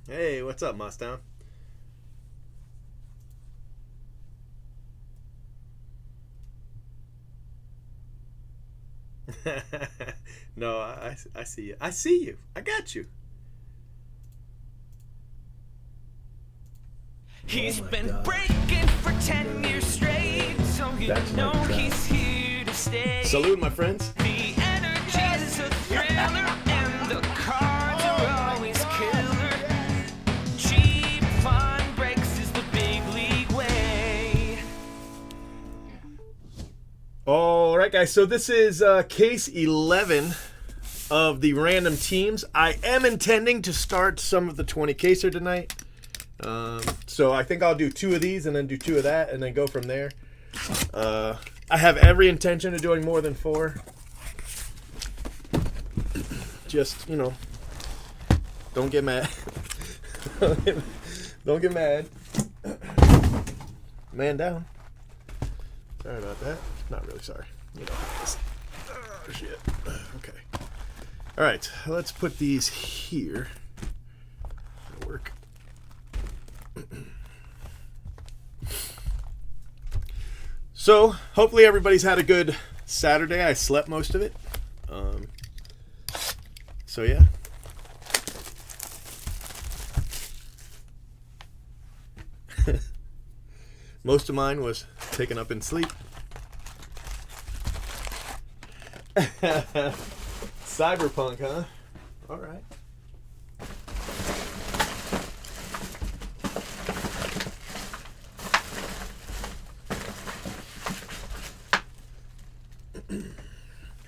Hey, what's up, Mustang? No, I see you. I see you. I got you. He's Oh my been gosh. breaking for 10 years straight, so you That's my know trap. he's here to stay. Salute, my friends. The energy's a thriller, and the cards are always killer. Cheap fun breaks is the big league way. All right, guys. So this is case 11 of the random teams. I am intending to start some of the 20 caser tonight. So I think I'll do 2 of these and then do 2 of that and then go from there. I have every intention of doing more than 4. Just, don't get mad. Don't get mad. Man down. Sorry about that. Not really sorry. Oh, shit. Okay. All right. Let's put these here. That'll work. So, hopefully everybody's had a good Saturday. I slept most of it. So, yeah. Most of mine was taken up in sleep. Cyberpunk, huh? All right.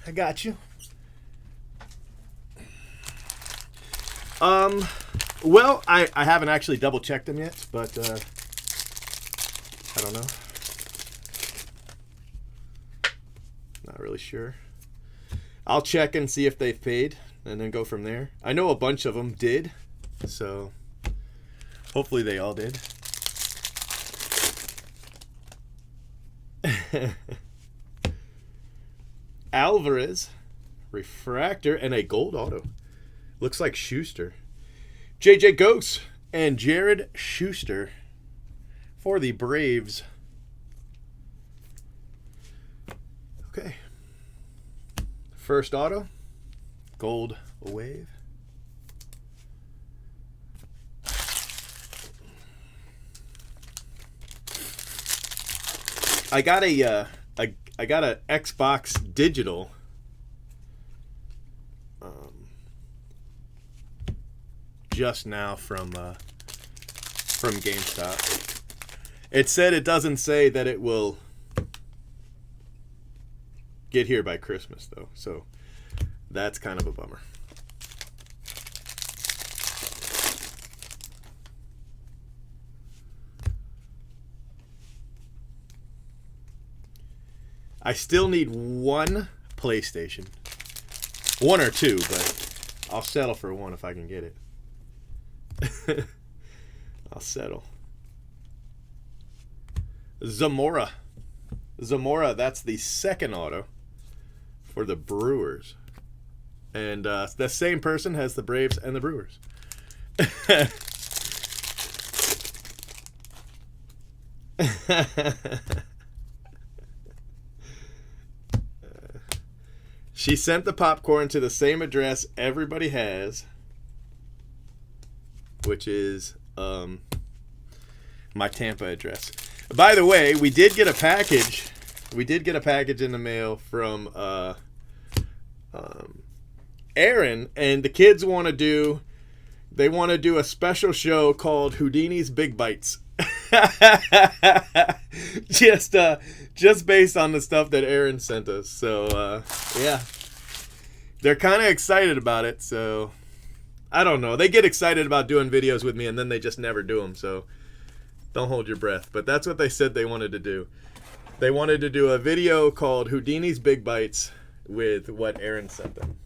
I got you. Well, I haven't actually double checked them yet, but I don't know. Not really sure. I'll check and see if they've paid and then go from there. I know a bunch of them did, so hopefully they all did. Alvarez, Reflector, and a gold auto. Looks like Schuster. JJ Ghost and Jared Schuster for the Braves. Okay. First auto, gold wave. I got a Xbox digital just now from GameStop. It said it doesn't say that it will get here by Christmas though, so that's kind of a bummer. I still need 1 PlayStation. 1 or 2, but I'll settle for 1 if I can get it. I'll settle. Zamora, that's the second auto for the Brewers. And the same person has the Braves and the Brewers. She sent the popcorn to the same address everybody has, which is my Tampa address. By the way, we did get a package. We did get a package in the mail from Aaron, and the kids want to do a special show called Houdini's Big Bites. just based on the stuff that Aaron sent us. So yeah, they're kind of excited about it. So I don't know. They get excited about doing videos with me, and then they just never do them. So don't hold your breath. But that's what they said they wanted to do. They wanted to do a video called Houdini's Big Bites with what Aaron sent them.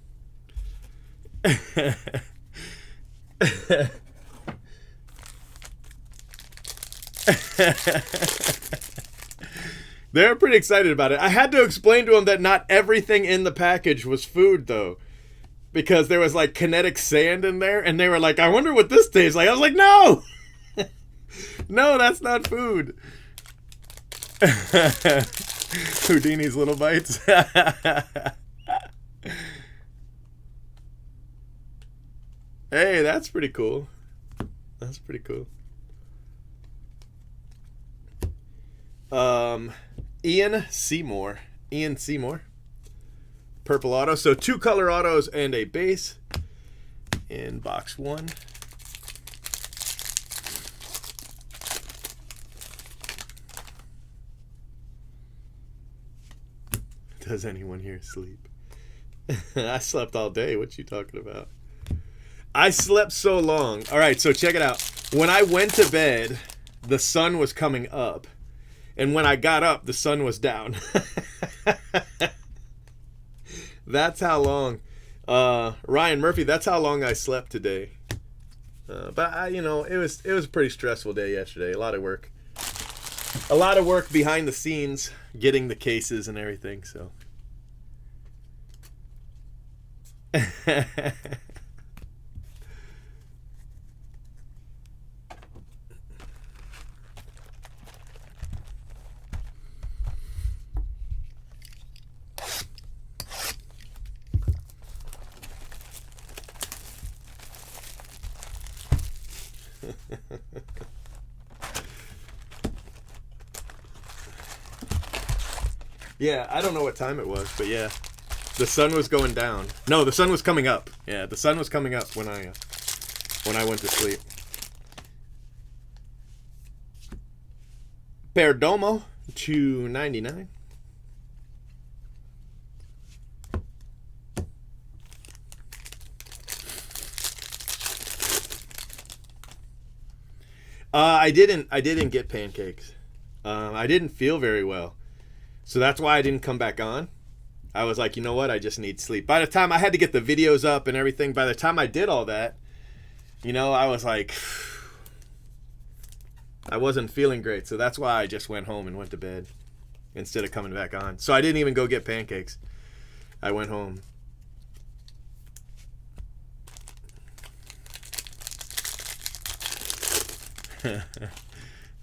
They're pretty excited about it. I had to explain to them that not everything in the package was food, though. because there was like kinetic sand in there, and they were like, I wonder what this tastes like. I was like, no! No, that's not food. Houdini's little bites. Hey, that's pretty cool. That's pretty cool. Ian Seymour. Purple auto. So 2 color autos and a base in box 1. Does anyone here sleep? I slept all day. What you talking about? I slept so long. All right, so check it out. When I went to bed, the sun was coming up. And when I got up, the sun was down. That's how long. Ryan Murphy, that's how long I slept today. But I, it was a pretty stressful day yesterday. A lot of work. A lot of work behind the scenes, getting the cases and everything, so. Yeah, I don't know what time it was, but yeah, the sun was going down. No, the sun was coming up. Yeah, the sun was coming up when I went to sleep. Perdomo, $2.99. I didn't get pancakes. I didn't feel very well. So that's why I didn't come back on. I was like, you know what? I just need sleep. By the time I had to get the videos up and everything, by the time I did all that, I was like, I wasn't feeling great. So that's why I just went home and went to bed instead of coming back on. So I didn't even go get pancakes. I went home.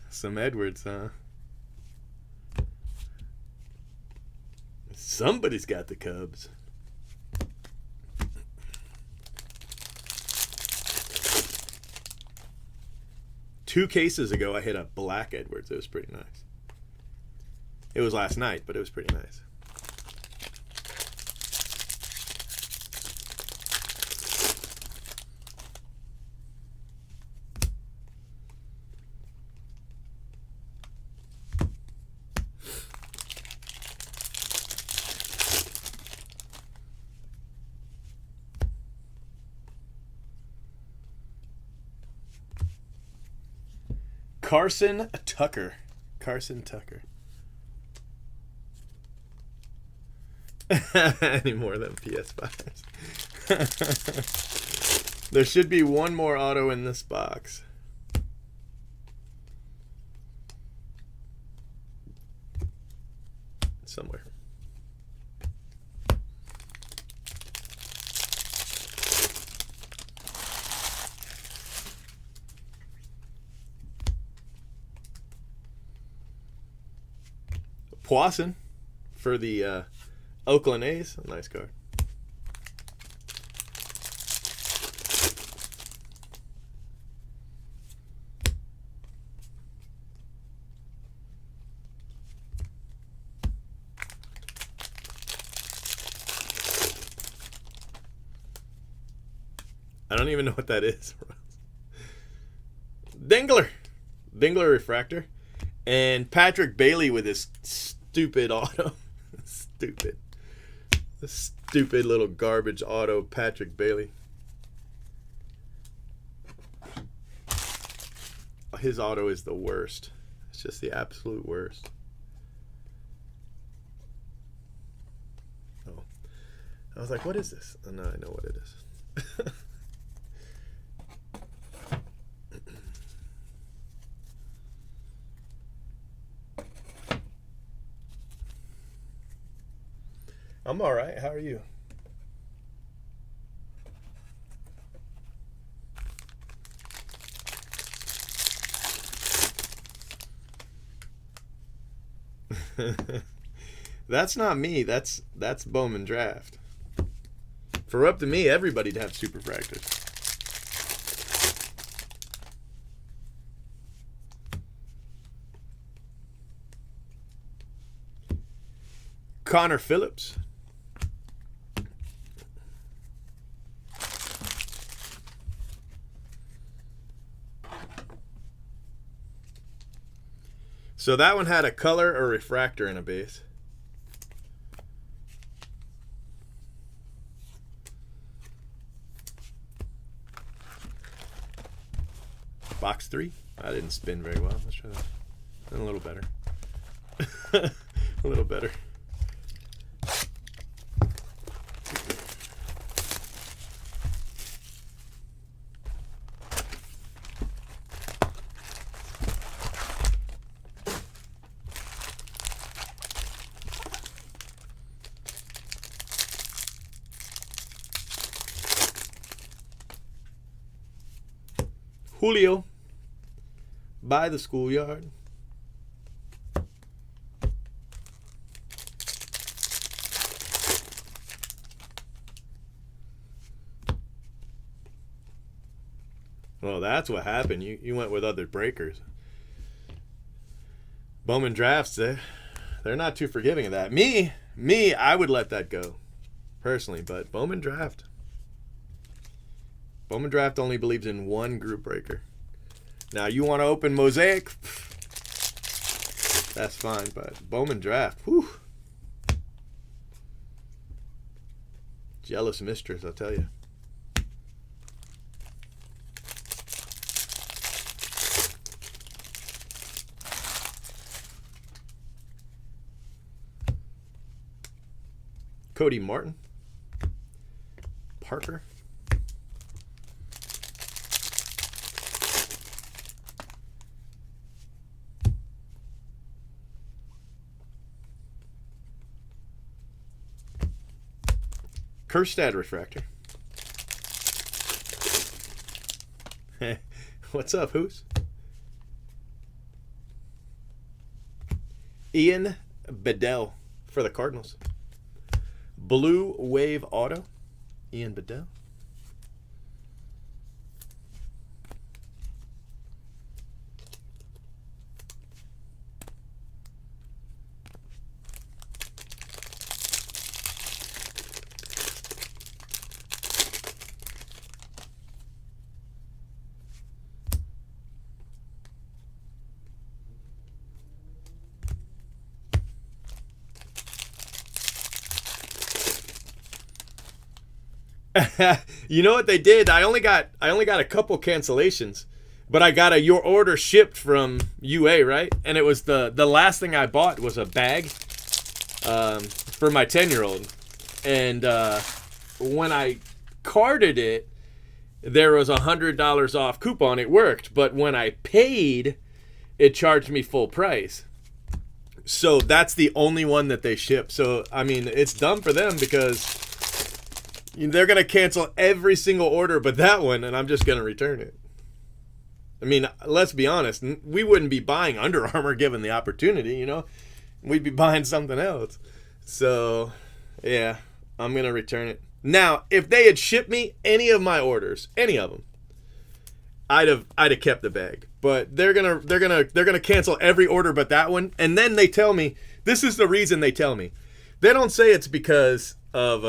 Some Edwards, huh? Somebody's got the Cubs. Two cases ago, I hit a black Edwards. It was pretty nice. It was last night, but it was pretty nice. Carson Tucker. Any more than PS5s. There should be one more auto in this box. Somewhere. Poisson for the Oakland A's. A nice card. I don't even know what that is. Dingler Refractor. And Patrick Bailey with his stupid auto. Stupid little garbage auto, Patrick Bailey. His auto is the worst. It's just the absolute worst. Oh. I was like, what is this? Oh, now I know what it is. I'm all right. How are you? That's not me. That's Bowman Draft. For up to me, everybody'd have superfractors. Connor Phillips. So that one had a color or refractor in a base. Box 3. I didn't spin very well. Let's try that. A little better. A little better. Julio by the schoolyard. Well, that's what happened. You went with other breakers. Bowman Drafts, they're not too forgiving of that. Me, I would let that go, personally, but Bowman Draft only believes in one group breaker. Now, you want to open Mosaic? That's fine, but Bowman Draft, whew. Jealous mistress, I'll tell you. Cody Martin. Parker. Kerstad Refractor. What's up, who's? Ian Bedell for the Cardinals. Blue Wave Auto. Ian Bedell. You know what they did? I only got a couple cancellations, but I got your order shipped from UA, right? And it was the last thing I bought was a bag for my 10-year-old. And when I carded it, there was $100 off coupon. It worked, but when I paid, it charged me full price. So that's the only one that they ship. So I mean, it's dumb for them because they're going to cancel every single order but that one, and I'm just going to return it. I mean, let's be honest. We wouldn't be buying Under Armour given the opportunity, you know? We'd be buying something else. So, yeah, I'm going to return it. Now, if they had shipped me any of my orders, any of them, I'd have kept the bag. But they're going to cancel every order but that one, and then they tell me, this is the reason they tell me. They don't say it's because of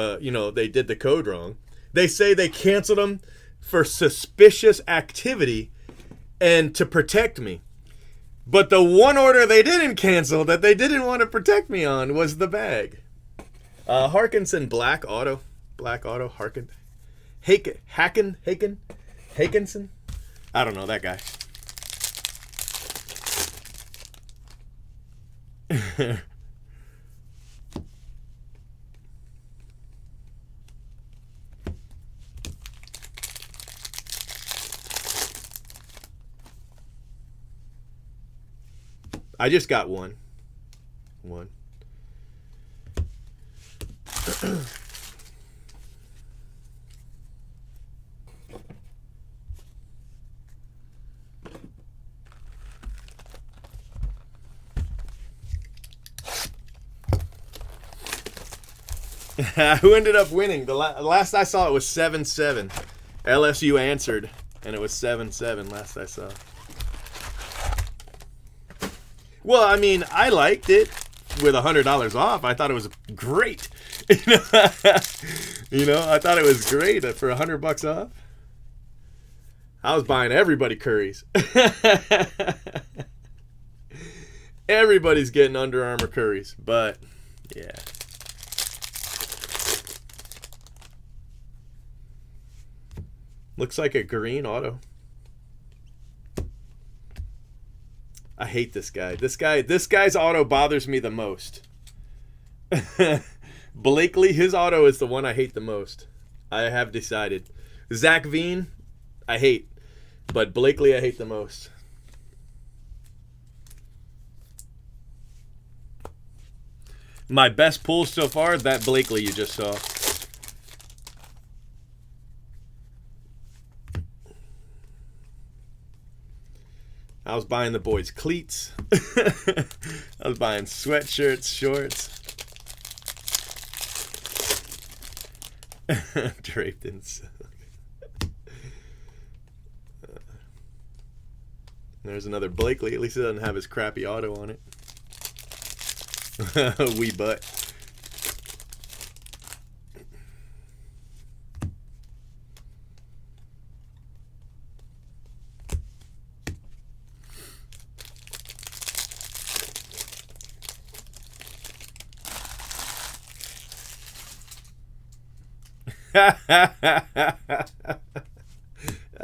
they did the code wrong. They say they canceled them for suspicious activity and to protect me. But the one order they didn't cancel that they didn't want to protect me on was the bag. Harkinson Black Auto Harkin Hakinson. I don't know that guy. I just got one. Who ended up winning? The last I saw it was 7-7. LSU answered, and it was 7-7 last I saw. Well, I mean, I liked it with $100 off. I thought it was great. You know, I thought it was great for $100 off. I was buying everybody Currys. Everybody's getting Under Armour Currys, but yeah. Looks like a green auto. I hate this guy. This guy's auto bothers me the most. Blakely, his auto is the one I hate the most. I have decided. Zach Veen, I hate. But Blakely, I hate the most. My best pull so far, that Blakely you just saw. I was buying the boys cleats. I was buying sweatshirts, shorts. Draped in silk. There's another Blakely. At least it doesn't have his crappy auto on it. Wee butt.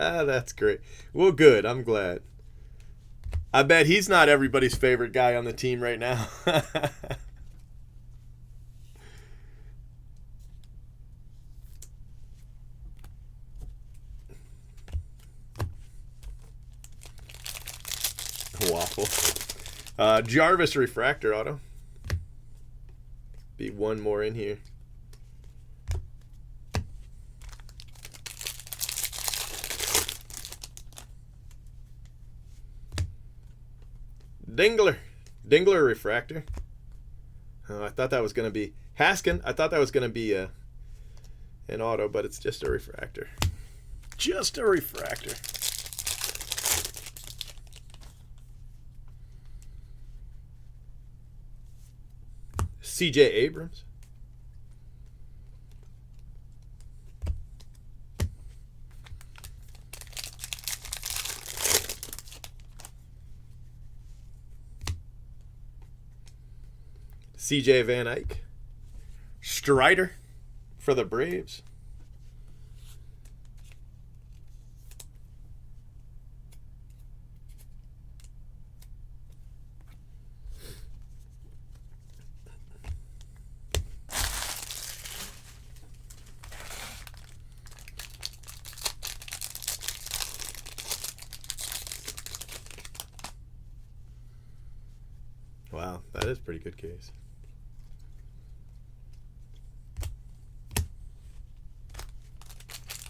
That's great. Well, good. I'm glad. I bet he's not everybody's favorite guy on the team right now. Waffle. Jarvis Refractor auto. Be one more in here. Dingler Refractor. Oh, I thought that was going to be Haskin. I thought that was going to be an auto, but it's just a refractor. Just a refractor. CJ Abrams. CJ Van Eyck. Strider for the Braves. Wow, that is a pretty good case.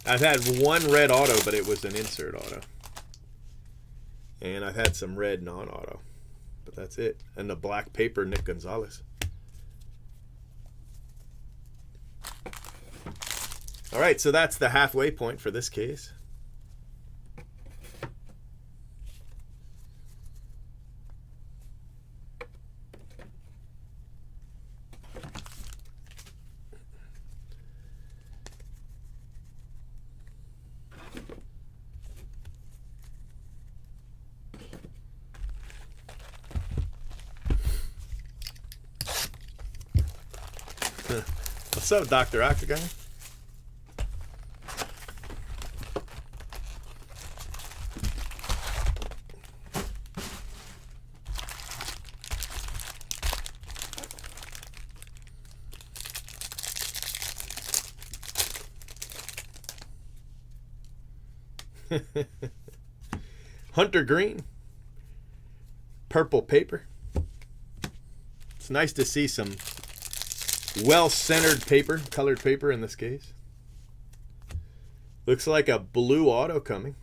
I've had one red auto, but it was an insert auto. And I've had some red non-auto. But that's it. And the black paper, Nick Gonzalez. All right, so that's the halfway point for this case. What's up, Dr. Octagon? Hunter Green. Purple paper. It's nice to see some well-centered paper, colored paper in this case. Looks like a blue auto coming.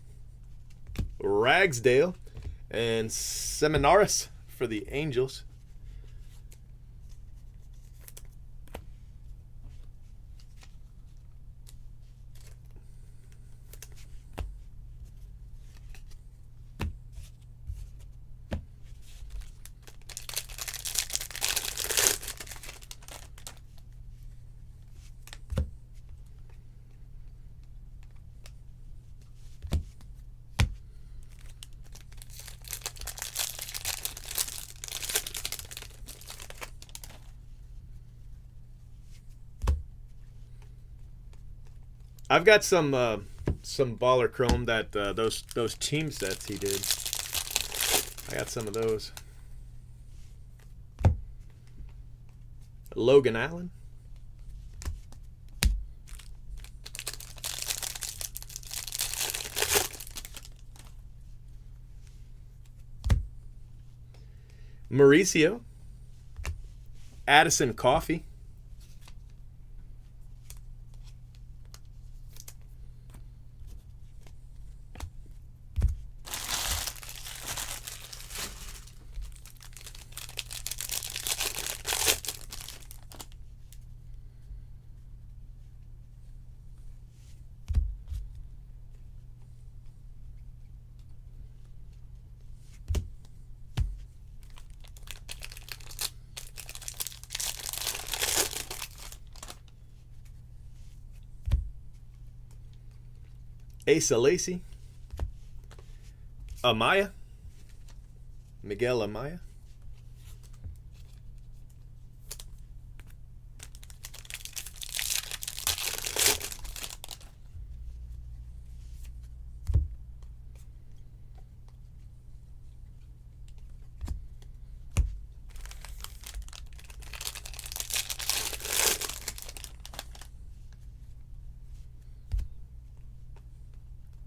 Ragsdale and Seminaris for the Angels. I've got some baller chrome that those team sets he did. I got some of those. Logan Allen. Mauricio. Addison Coffee. Asa Lacy. Amaya. Miguel Amaya.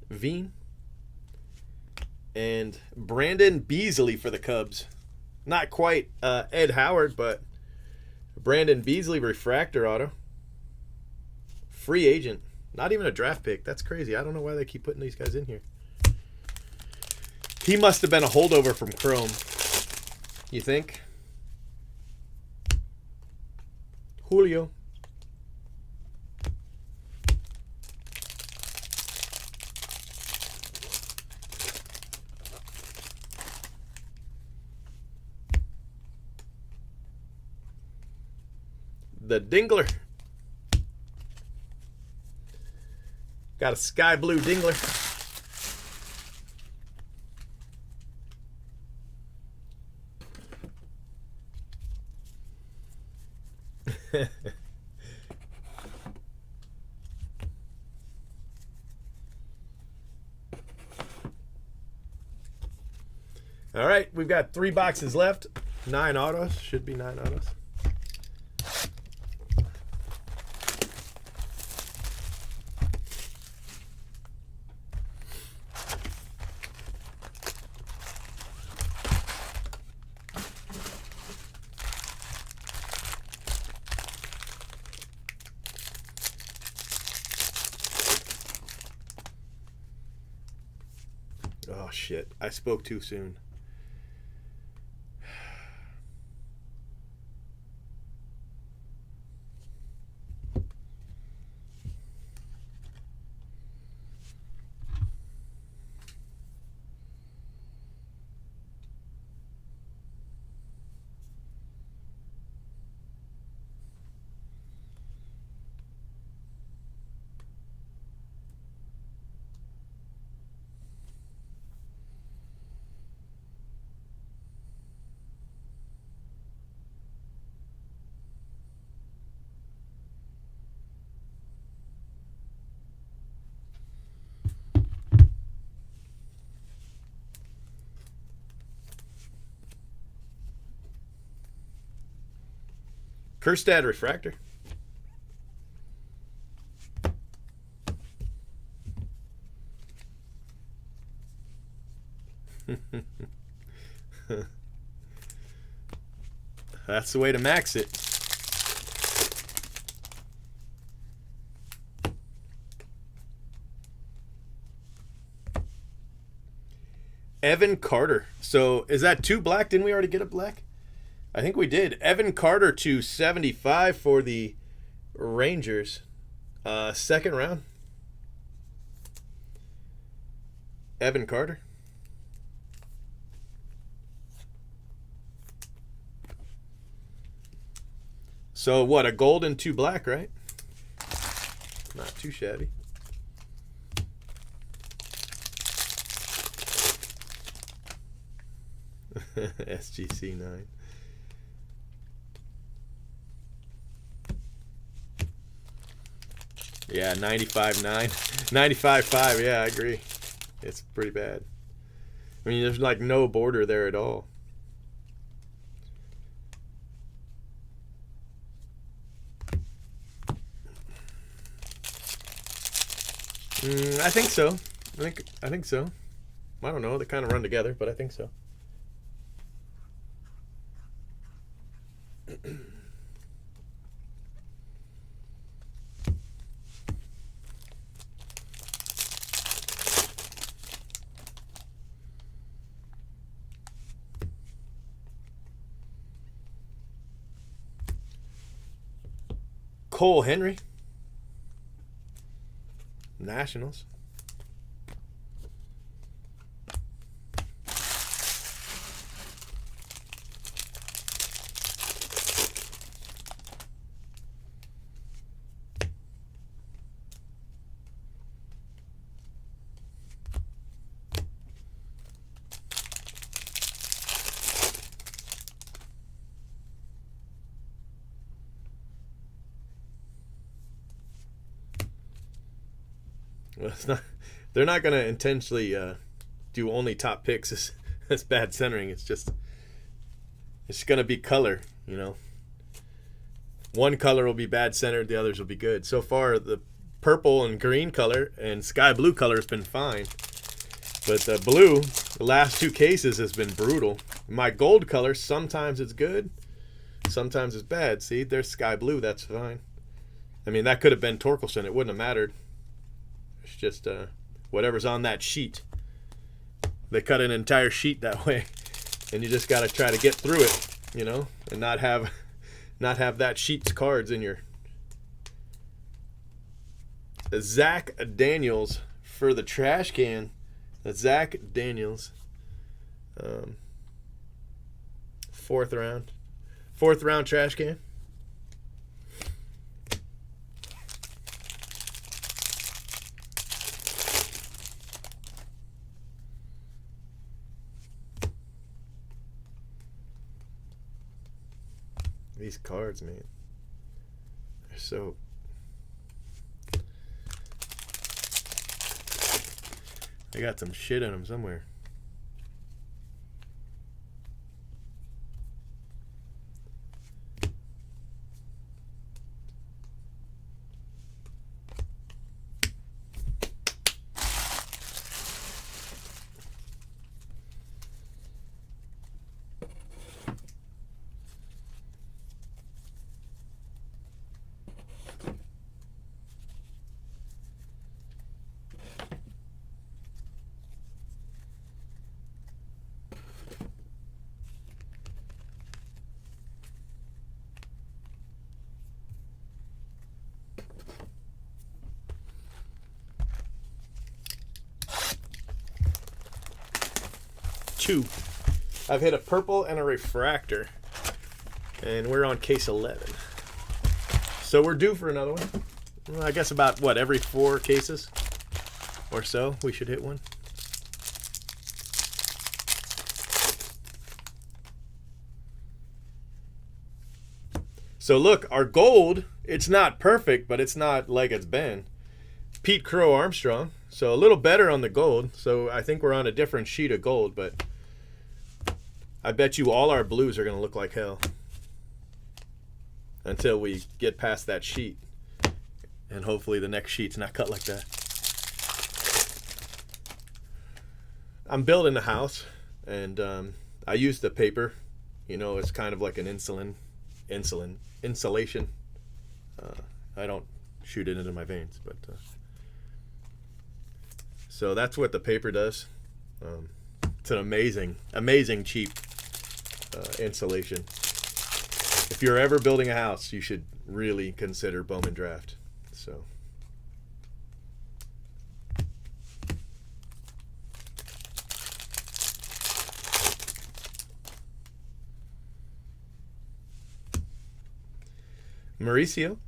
Veen. And Brandon Beasley for the Cubs. Not quite Ed Howard, but Brandon Beasley refractor auto. Free agent. Not even a draft pick. That's crazy. I don't know why they keep putting these guys in here. He must have been a holdover from Chrome. You think? Julio. The Dingler. Got a sky blue Dingler. All right, we've got 3 boxes left. 9 autos. Should be 9 autos. Oh, shit. I spoke too soon. Kerstad refractor. That's the way to max it. Evan Carter. So is that 2 black? Didn't we already get a black? I think we did. Evan Carter to 75 for the Rangers. 2nd round. Evan Carter. So what, a gold and 2 black, right? Not too shabby. SGC 9. Yeah, 95.9. 95.5, yeah, I agree. It's pretty bad. I mean, there's like no border there at all. I think so. I think so. I don't know. They kind of run together, but I think so. Cole Henry, Nationals. Well, it's not. They're not going to intentionally do only top picks as bad centering. It's going to be color. You know, one color will be bad centered, the others will be good. So far, the purple and green color and sky blue color has been fine, but the blue, the last two cases, has been brutal. My gold color, sometimes it's good, sometimes it's bad. See, there's sky blue. That's fine. I mean, that could have been Torkelson. It wouldn't have mattered. It's just whatever's on that sheet. They cut an entire sheet that way, and you just got to try to get through it, you know, and not have that sheet's cards in your. Zach Daniels for the trash can. That's Zach Daniels. Fourth round trash can. These cards, man, they're so. They got some shit in them somewhere. Two. I've hit a purple and a refractor, and we're on case 11. So we're due for another one. Well, I guess about what, every 4 cases or so we should hit one. So look, our gold, it's not perfect, but it's not like it's been. Pete Crow Armstrong, so a little better on the gold. So I think we're on a different sheet of gold, but I bet you all our blues are going to look like hell until we get past that sheet. And hopefully the next sheet's not cut like that. I'm building a house, and I use the paper. You know, it's kind of like an insulation. I don't shoot it into my veins, but so that's what the paper does. It's an amazing cheap insulation. If you're ever building a house, you should really consider Bowman Draft. So Mauricio.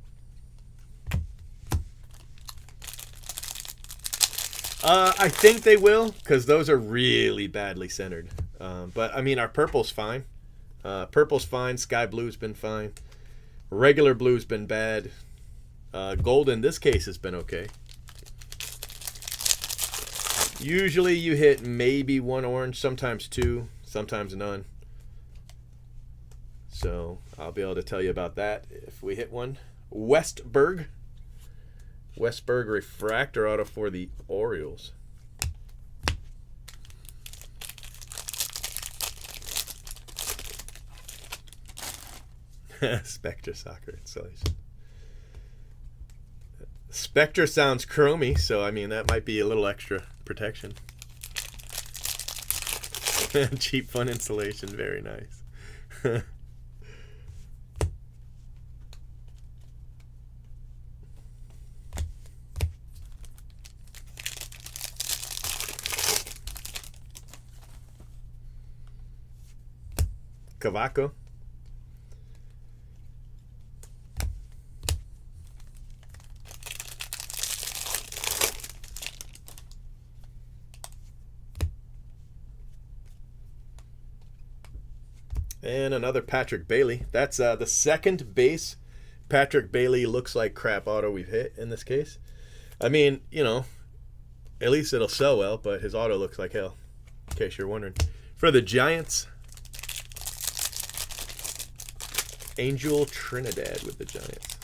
I think they will, because those are really badly centered. But I mean, our purple's fine. Purple's fine. Sky blue's been fine. Regular blue's been bad. Gold in this case has been okay. Usually you hit maybe one orange, sometimes two, sometimes none. So I'll be able to tell you about that if we hit one. Westberg Refractor auto for the Orioles. Spectre Soccer installation. Spectre sounds chromy, so I mean that might be a little extra protection. Cheap fun installation, very nice. Cavaco. And another Patrick Bailey. That's the second base Patrick Bailey looks like crap auto we've hit in this case. I mean, you know, at least it'll sell well, but his auto looks like hell, in case you're wondering. For the Giants, Angel Trinidad with the Giants.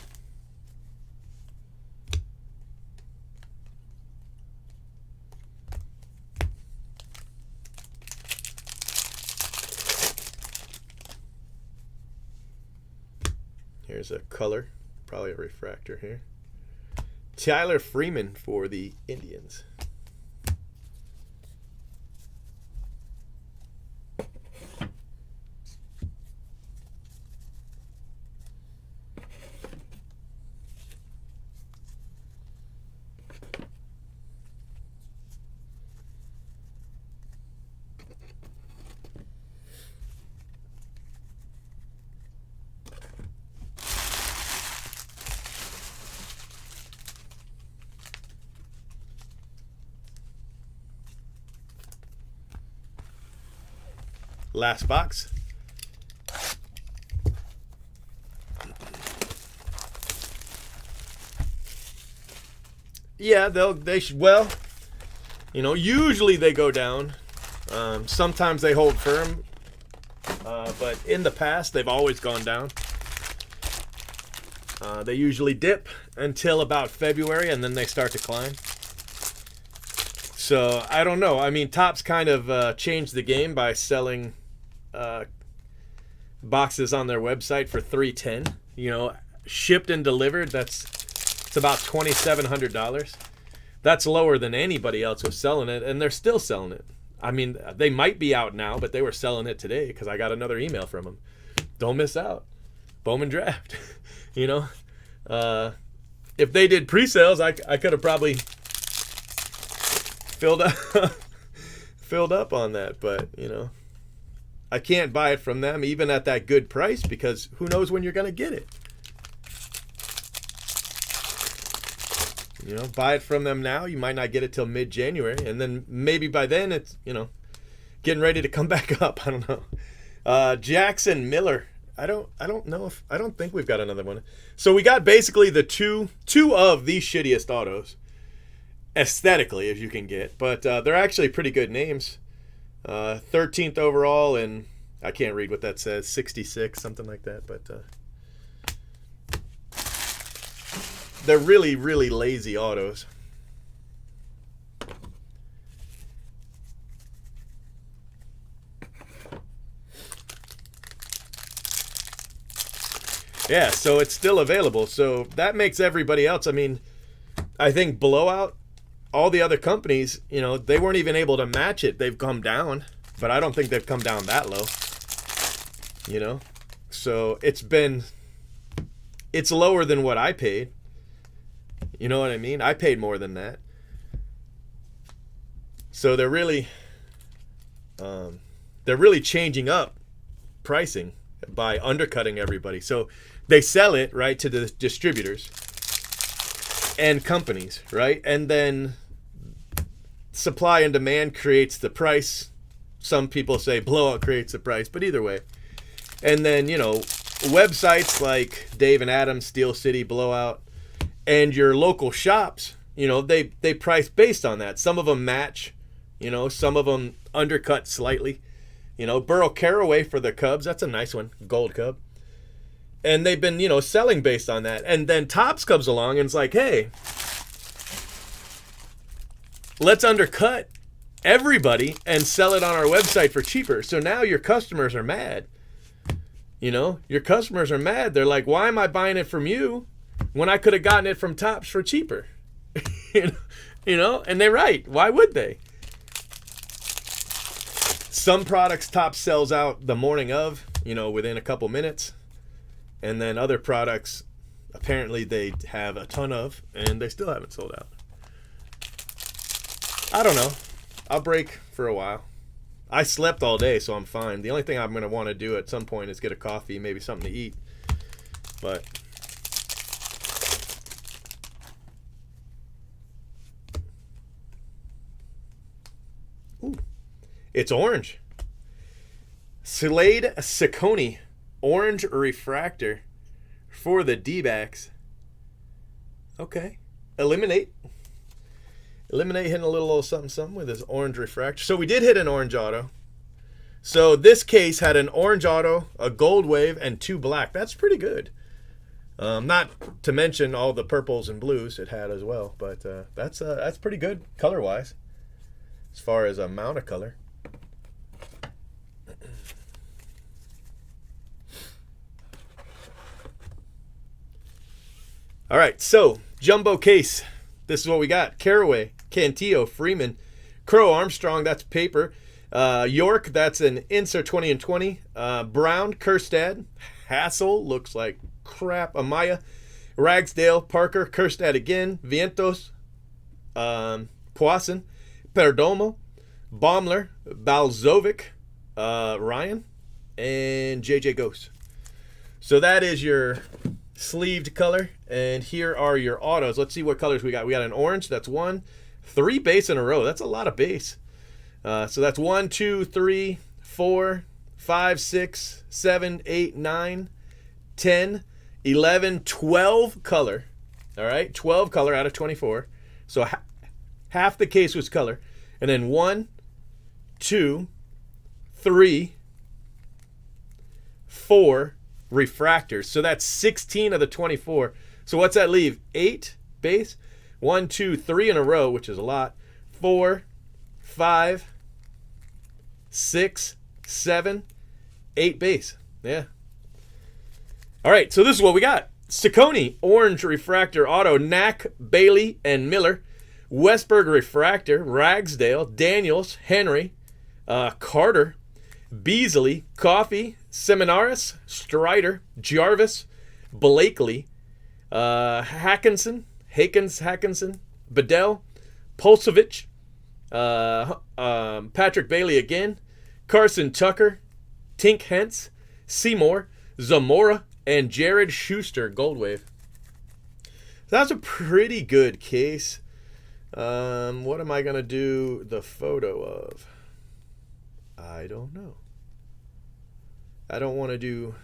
Here's a color, probably a refractor here. Tyler Freeman for the Indians. Last box. Yeah, they should. Well, you know, usually they go down. Sometimes they hold firm, but in the past they've always gone down. They usually dip until about February, and then they start to climb. So I don't know. I mean, Topps kind of changed the game by selling boxes on their website for $310. You know, shipped and delivered, it's about $2,700. That's lower than anybody else was selling it, and they're still selling it. I mean, they might be out now, but they were selling it today because I got another email from them. Don't miss out. Bowman Draft. You know, if they did pre-sales, I could have probably filled up on that, but you know, I can't buy it from them even at that good price because who knows when you're going to get it. You know, buy it from them now, you might not get it till mid-January, and then maybe by then it's, you know, getting ready to come back up. I don't know. Jackson Miller. I don't know if I don't think we've got another one. So we got basically the two of the shittiest autos aesthetically as you can get, but they're actually pretty good names. 13th overall, and I can't read what that says, 66, something like that, but they're really, really lazy autos. Yeah, so it's still available. So that makes everybody else, I mean, I think Blowout, all the other companies, you know, they weren't even able to match it. They've come down, but I don't think they've come down that low. You know? So it's lower than what I paid. You know what I mean? I paid more than that. So they're really changing up pricing by undercutting everybody. So they sell it, right, to the distributors and companies, right? And then supply and demand creates the price. Some people say Blowout creates the price, but either way. And then, you know, websites like Dave and Adam's, Steel City, Blowout, And your local shops, you know, they price based on that. Some of them match, you know, some of them undercut slightly. You know, Burrow Caraway for the Cubs, that's a nice one, gold Cub. And they've been, you know, selling based on that. And then Topps comes along and it's like, hey, let's undercut everybody and sell it on our website for cheaper. So now your customers are mad. You know, your customers are mad. They're like, why am I buying it from you when I could have gotten it from Topps for cheaper? You know, and they're right. Why would they? Some products Topps sells out the morning of, you know, within a couple minutes. And then other products, apparently they have a ton of, and they still haven't sold out. I don't know. I'll break for a while. I slept all day, so I'm fine. The only thing I'm going to want to do at some point is get a coffee, maybe something to eat. But ooh, it's orange. Slade Ciccone, orange refractor for the D-backs. Okay. Eliminate hitting a little something with his orange refractor. So we did hit an orange auto. So this case had an orange auto, a gold wave, and 2 black. That's pretty good. Not to mention all the purples and blues it had as well. But that's pretty good color-wise as far as amount of color. All right, so jumbo case. This is what we got. Caraway, Cantillo, Freeman, Crow, Armstrong, that's paper. York, that's an insert 20 and 20. Brown, Kerstad, Hassel, looks like crap. Amaya, Ragsdale, Parker, Kerstad again. Vientos, Poisson, Perdomo, Baumler, Balzovic, Ryan, and JJ Ghost. So that is your sleeved color, and here are your autos. Let's see what colors we got. We got an orange, that's 1. 3 base in a row, that's a lot of base. So that's 1, 2, 3, 4, 5, 6, 7, 8, 9, 10, 11, 12 color. All right, 12 color out of 24. So half the case was color. And then 1, 2, 3, 4 refractors. So that's 16 of the 24. So what's that leave? 8 base. 1, 2, 3 in a row, which is a lot. 4, 5, 6, 7, 8 base. Yeah. All right, so this is what we got. Ciccone, orange refractor auto, Knack, Bailey, and Miller. Westberg refractor, Ragsdale, Daniels, Henry, Carter, Beasley, Coffey, Seminaris, Strider, Jarvis, Blakely, Hackinson, Bedell, Pulsevich, Patrick Bailey again, Carson Tucker, Tink Hentz, Seymour, Zamora, and Jared Schuster, Gold Wave. So that's a pretty good case. What am I going to do the photo of? I don't know. I don't want to do...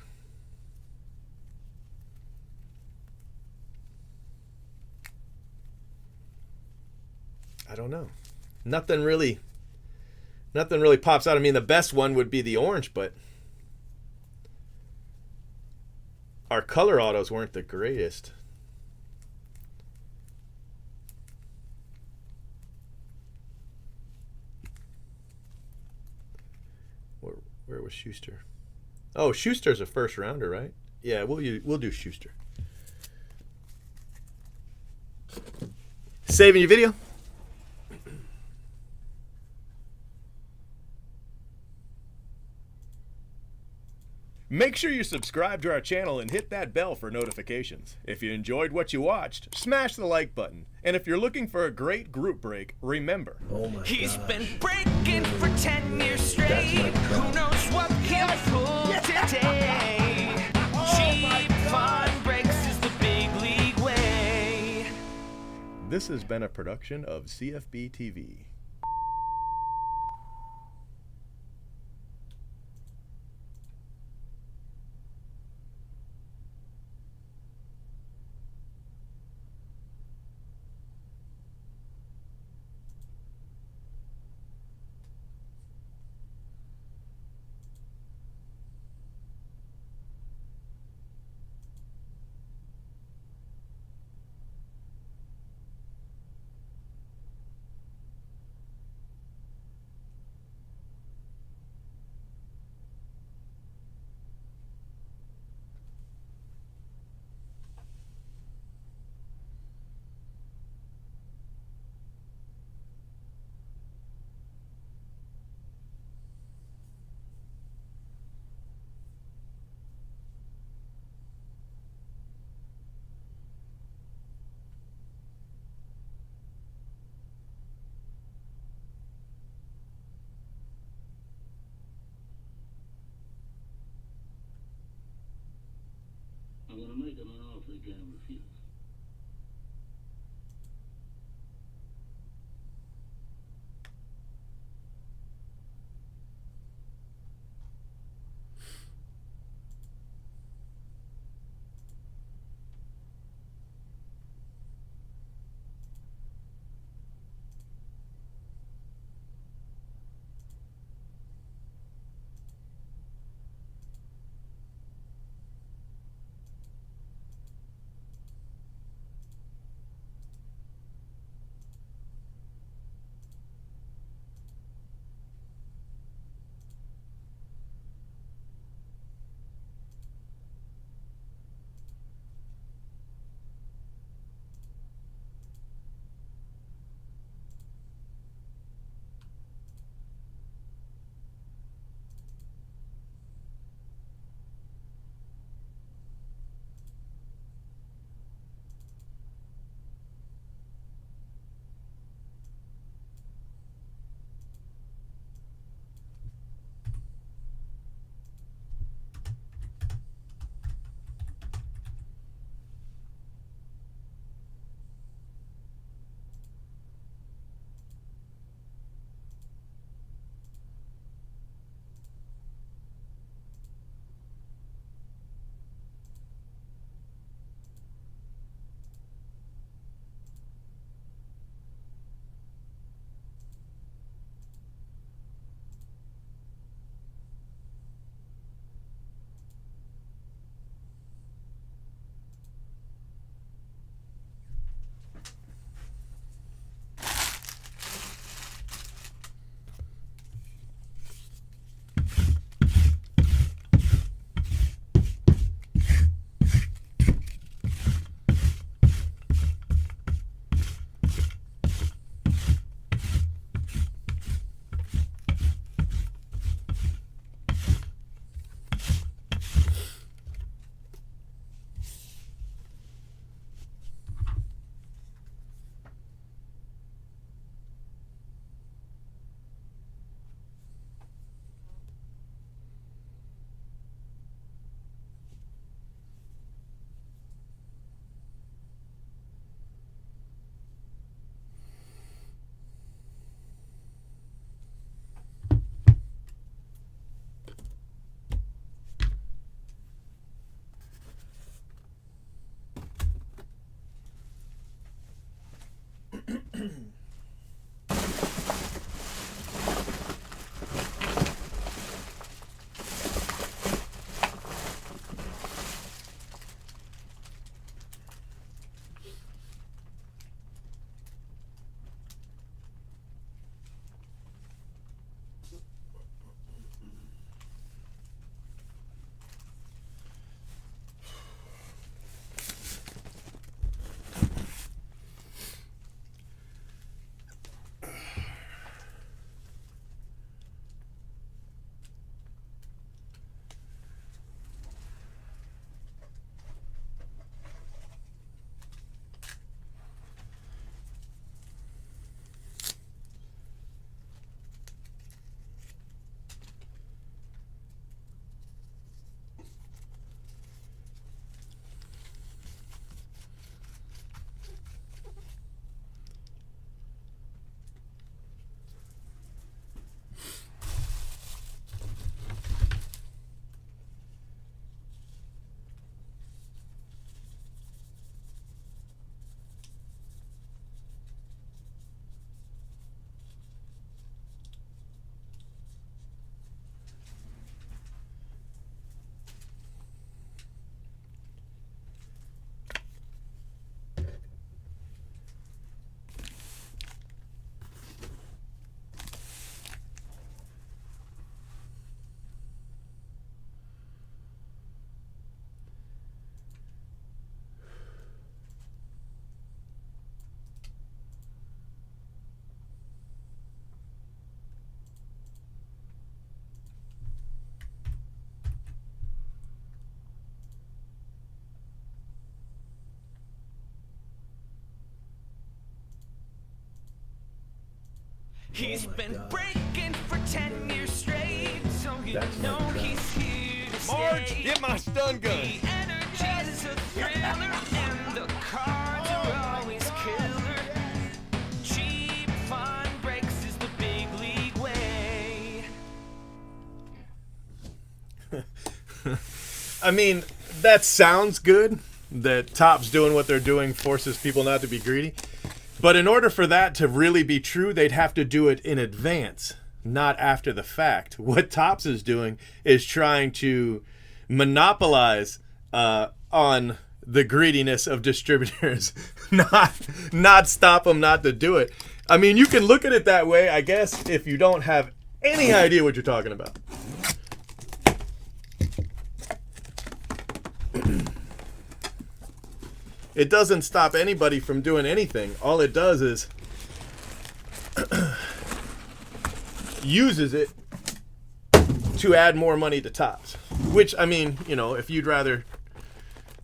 I don't know. Nothing really pops out. I mean, the best one would be the orange, but our color autos weren't the greatest. Where was Schuster? Oh, Schuster's a first rounder, right? Yeah, we'll do Schuster. Saving your video. Make sure you subscribe to our channel and hit that bell for notifications. If you enjoyed what you watched, smash the like button. And if you're looking for a great group break, remember. Oh my He's gosh. been breaking for 10 years straight. Who knows what he'll pull today? Cheap fun breaks is the big league way. This has been a production of CFB TV. I'm gonna make him an offer he can't refuse. He's been breaking for 10 years straight, so you know he's here to stay. Marge, get my stun gun. The energies I mean, that sounds good, that Topps doing what they're doing forces people not to be greedy. But in order for that to really be true, they'd have to do it in advance, not after the fact. What Topps is doing is trying to monopolize on the greediness of distributors, not stop them not to do it. I mean, you can look at it that way, I guess, if you don't have any idea what you're talking about. It doesn't stop anybody from doing anything. All it does is uses it to add more money to Topps. Which, I mean, you know, if you'd rather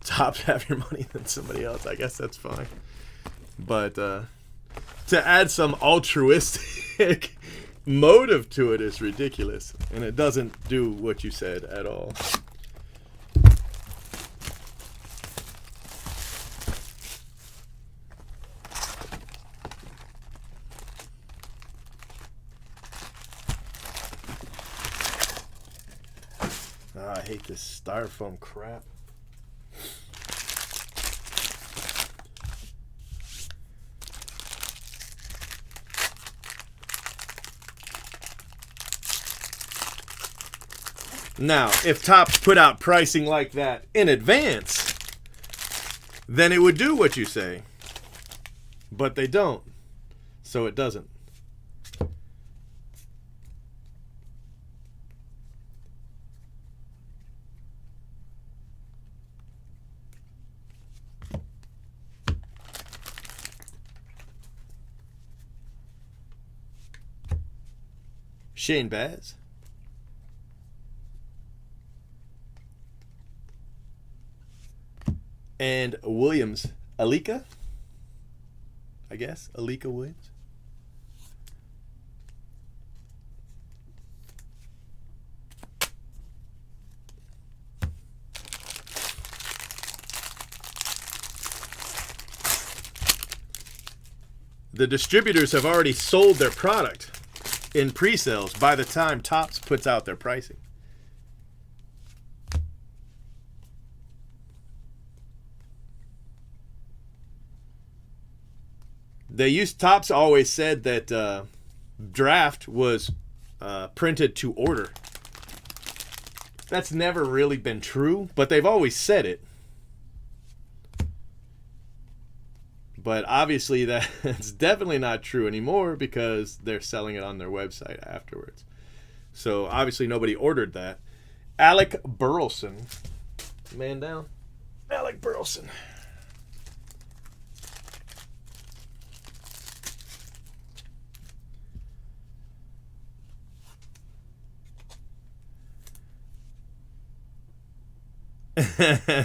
Topps have your money than somebody else, I guess that's fine. But to add some altruistic motive to it is ridiculous. And it doesn't do what you said at all. I hate this styrofoam crap. Now, if Topps put out pricing like that in advance, then it would do what you say. But they don't. So it doesn't. Shane Baz. And Williams. Alika? I guess. Alika Williams. The distributors have already sold their product in pre-sales by the time Topps puts out their pricing. Topps always said that draft was printed to order. That's never really been true, but they've always said it. But obviously that's definitely not true anymore because they're selling it on their website afterwards. So obviously nobody ordered that. Alec Burleson. Man down. Alec Burleson.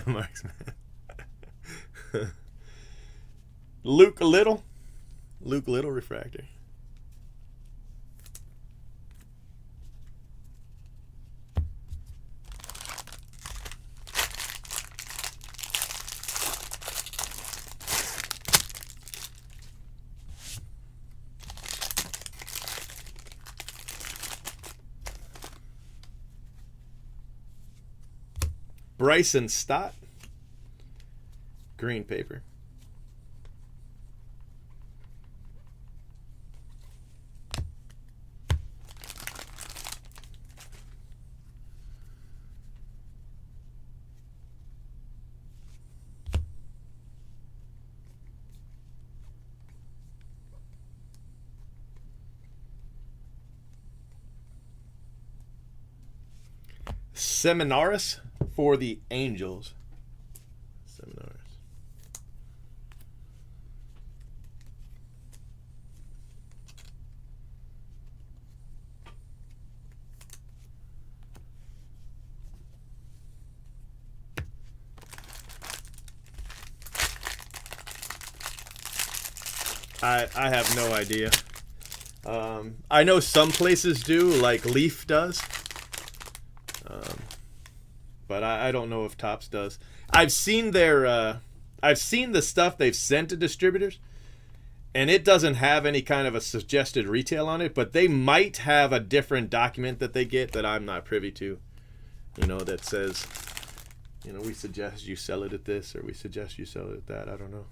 Marksman. Luke Little refractor. Bryson Stott. Green paper. Seminaris for the Angels. Seminaris. I have no idea. I know some places do, like Leaf does. But I don't know if Topps does. I've seen the stuff they've sent to distributors, and it doesn't have any kind of a suggested retail on it, but they might have a different document that they get that I'm not privy to, you know, that says You know, we suggest you sell it at this, or we suggest you sell it at that. I don't know.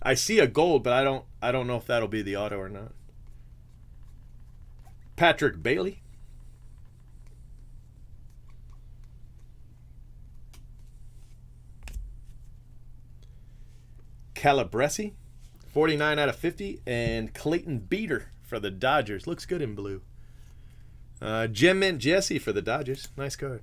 I see a gold, but I don't know if that'll be the auto or not. Patrick Bailey. Calabresi, 49 out of 50, and Clayton Beater for the Dodgers. Looks good in blue. Gem Mint Jesse for the Dodgers. Nice card.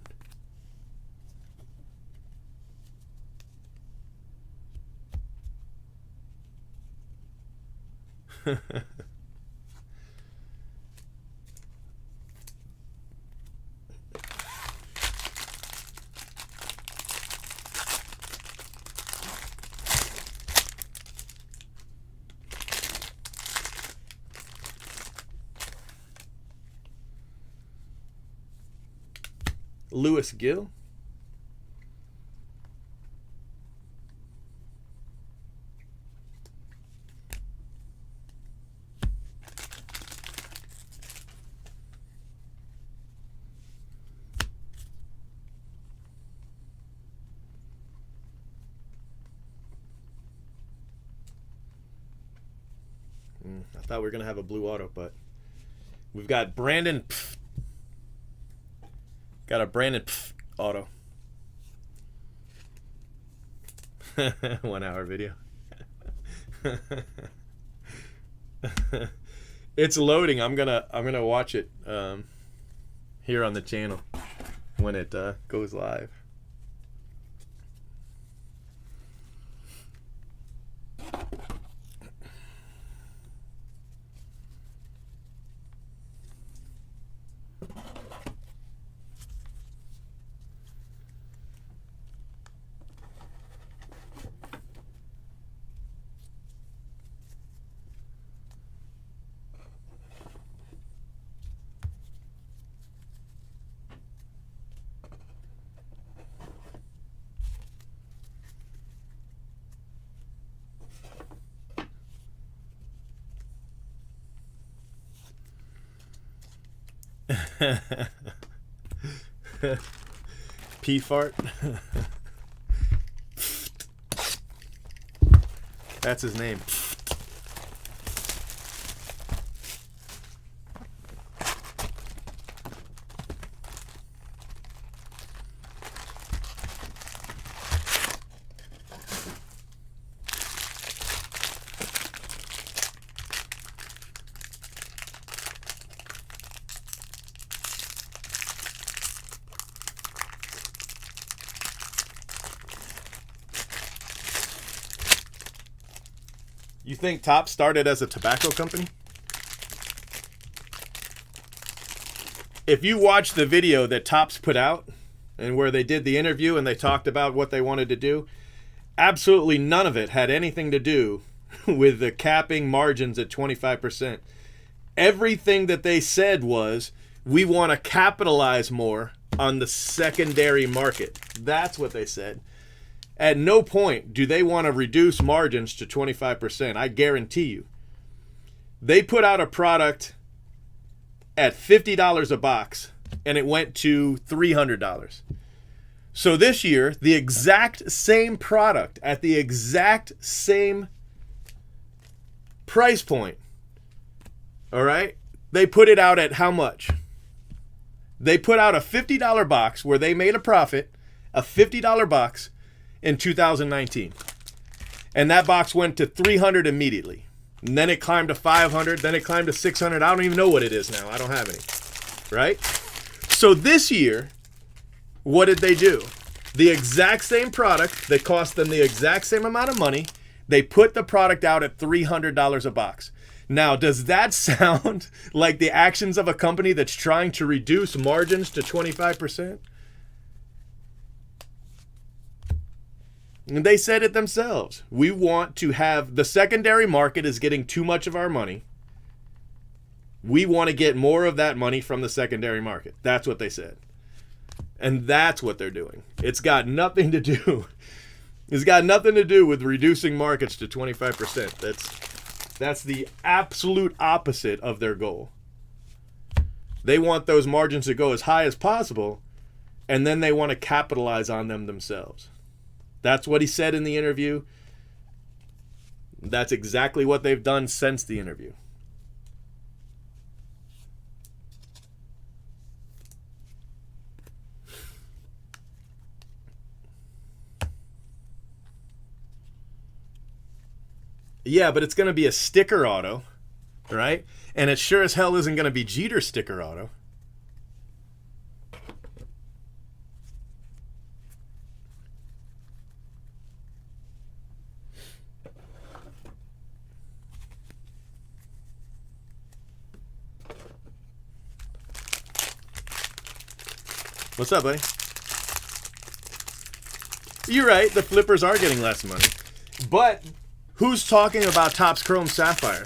Lewis Gill. I thought we were going to have a blue auto, but we've got Brandon. Got a Brandon auto. 1 hour video. It's loading. I'm gonna watch it here on the channel when it goes live. P fart. That's his name. You think Topps started as a tobacco company? If you watch the video that Topps put out and where they did the interview and they talked about what they wanted to do, absolutely none of it had anything to do with the capping margins at 25%. Everything that they said was, we want to capitalize more on the secondary market. That's what they said. At no point do they want to reduce margins to 25%. I guarantee you. They put out a product at $50 a box, and it went to $300. So this year, the exact same product at the exact same price point, all right, they put it out at how much? They put out a $50 box where they made a profit, a $50 box, in 2019, and that box went to $300 immediately, and then it climbed to $500, then it climbed to $600. I don't even know what it is now. I don't have any, right? So this year, what did they do? The exact same product that cost them the exact same amount of money, they put the product out at $300 a box. Now, does that sound like the actions of a company that's trying to reduce margins to 25%? And they said it themselves. We want to have, the secondary market is getting too much of our money. We want to get more of that money from the secondary market. That's what they said. And that's what they're doing. It's got nothing to do. It's got nothing to do with reducing markets to 25%. That's the absolute opposite of their goal. They want those margins to go as high as possible and then they want to capitalize on them themselves. That's what he said in the interview. That's exactly what they've done since the interview. Yeah, but it's going to be a sticker auto, right? And it sure as hell isn't going to be Jeter sticker auto. What's up, buddy? You're right, the flippers are getting less money. But who's talking about Topps Chrome Sapphire?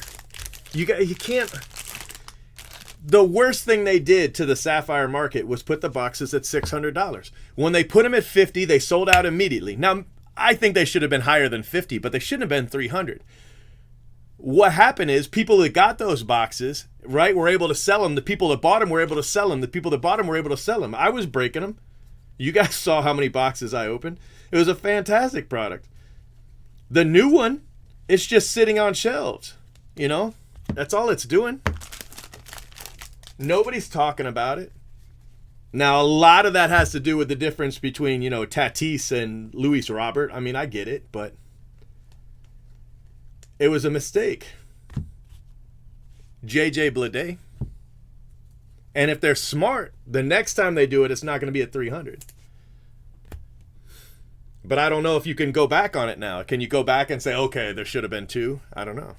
You can't. The worst thing they did to the Sapphire market was put the boxes at $600. When they put them at $50, they sold out immediately. Now, I think they should have been higher than $50, but they shouldn't have been $300. What happened is people that got those boxes, right, were able to sell them. The people that bought them were able to sell them. The people that bought them were able to sell them. I was breaking them. You guys saw how many boxes I opened. It was a fantastic product. The new one, it's just sitting on shelves. You know, that's all it's doing. Nobody's talking about it. Now, a lot of that has to do with the difference between, you know, Tatis and Luis Robert. I mean, I get it, but it was a mistake. JJ Bleday. And if they're smart, the next time they do it, it's not going to be at 300. But I don't know if you can go back on it now. Can you go back and say, okay, there should have been 2? I don't know.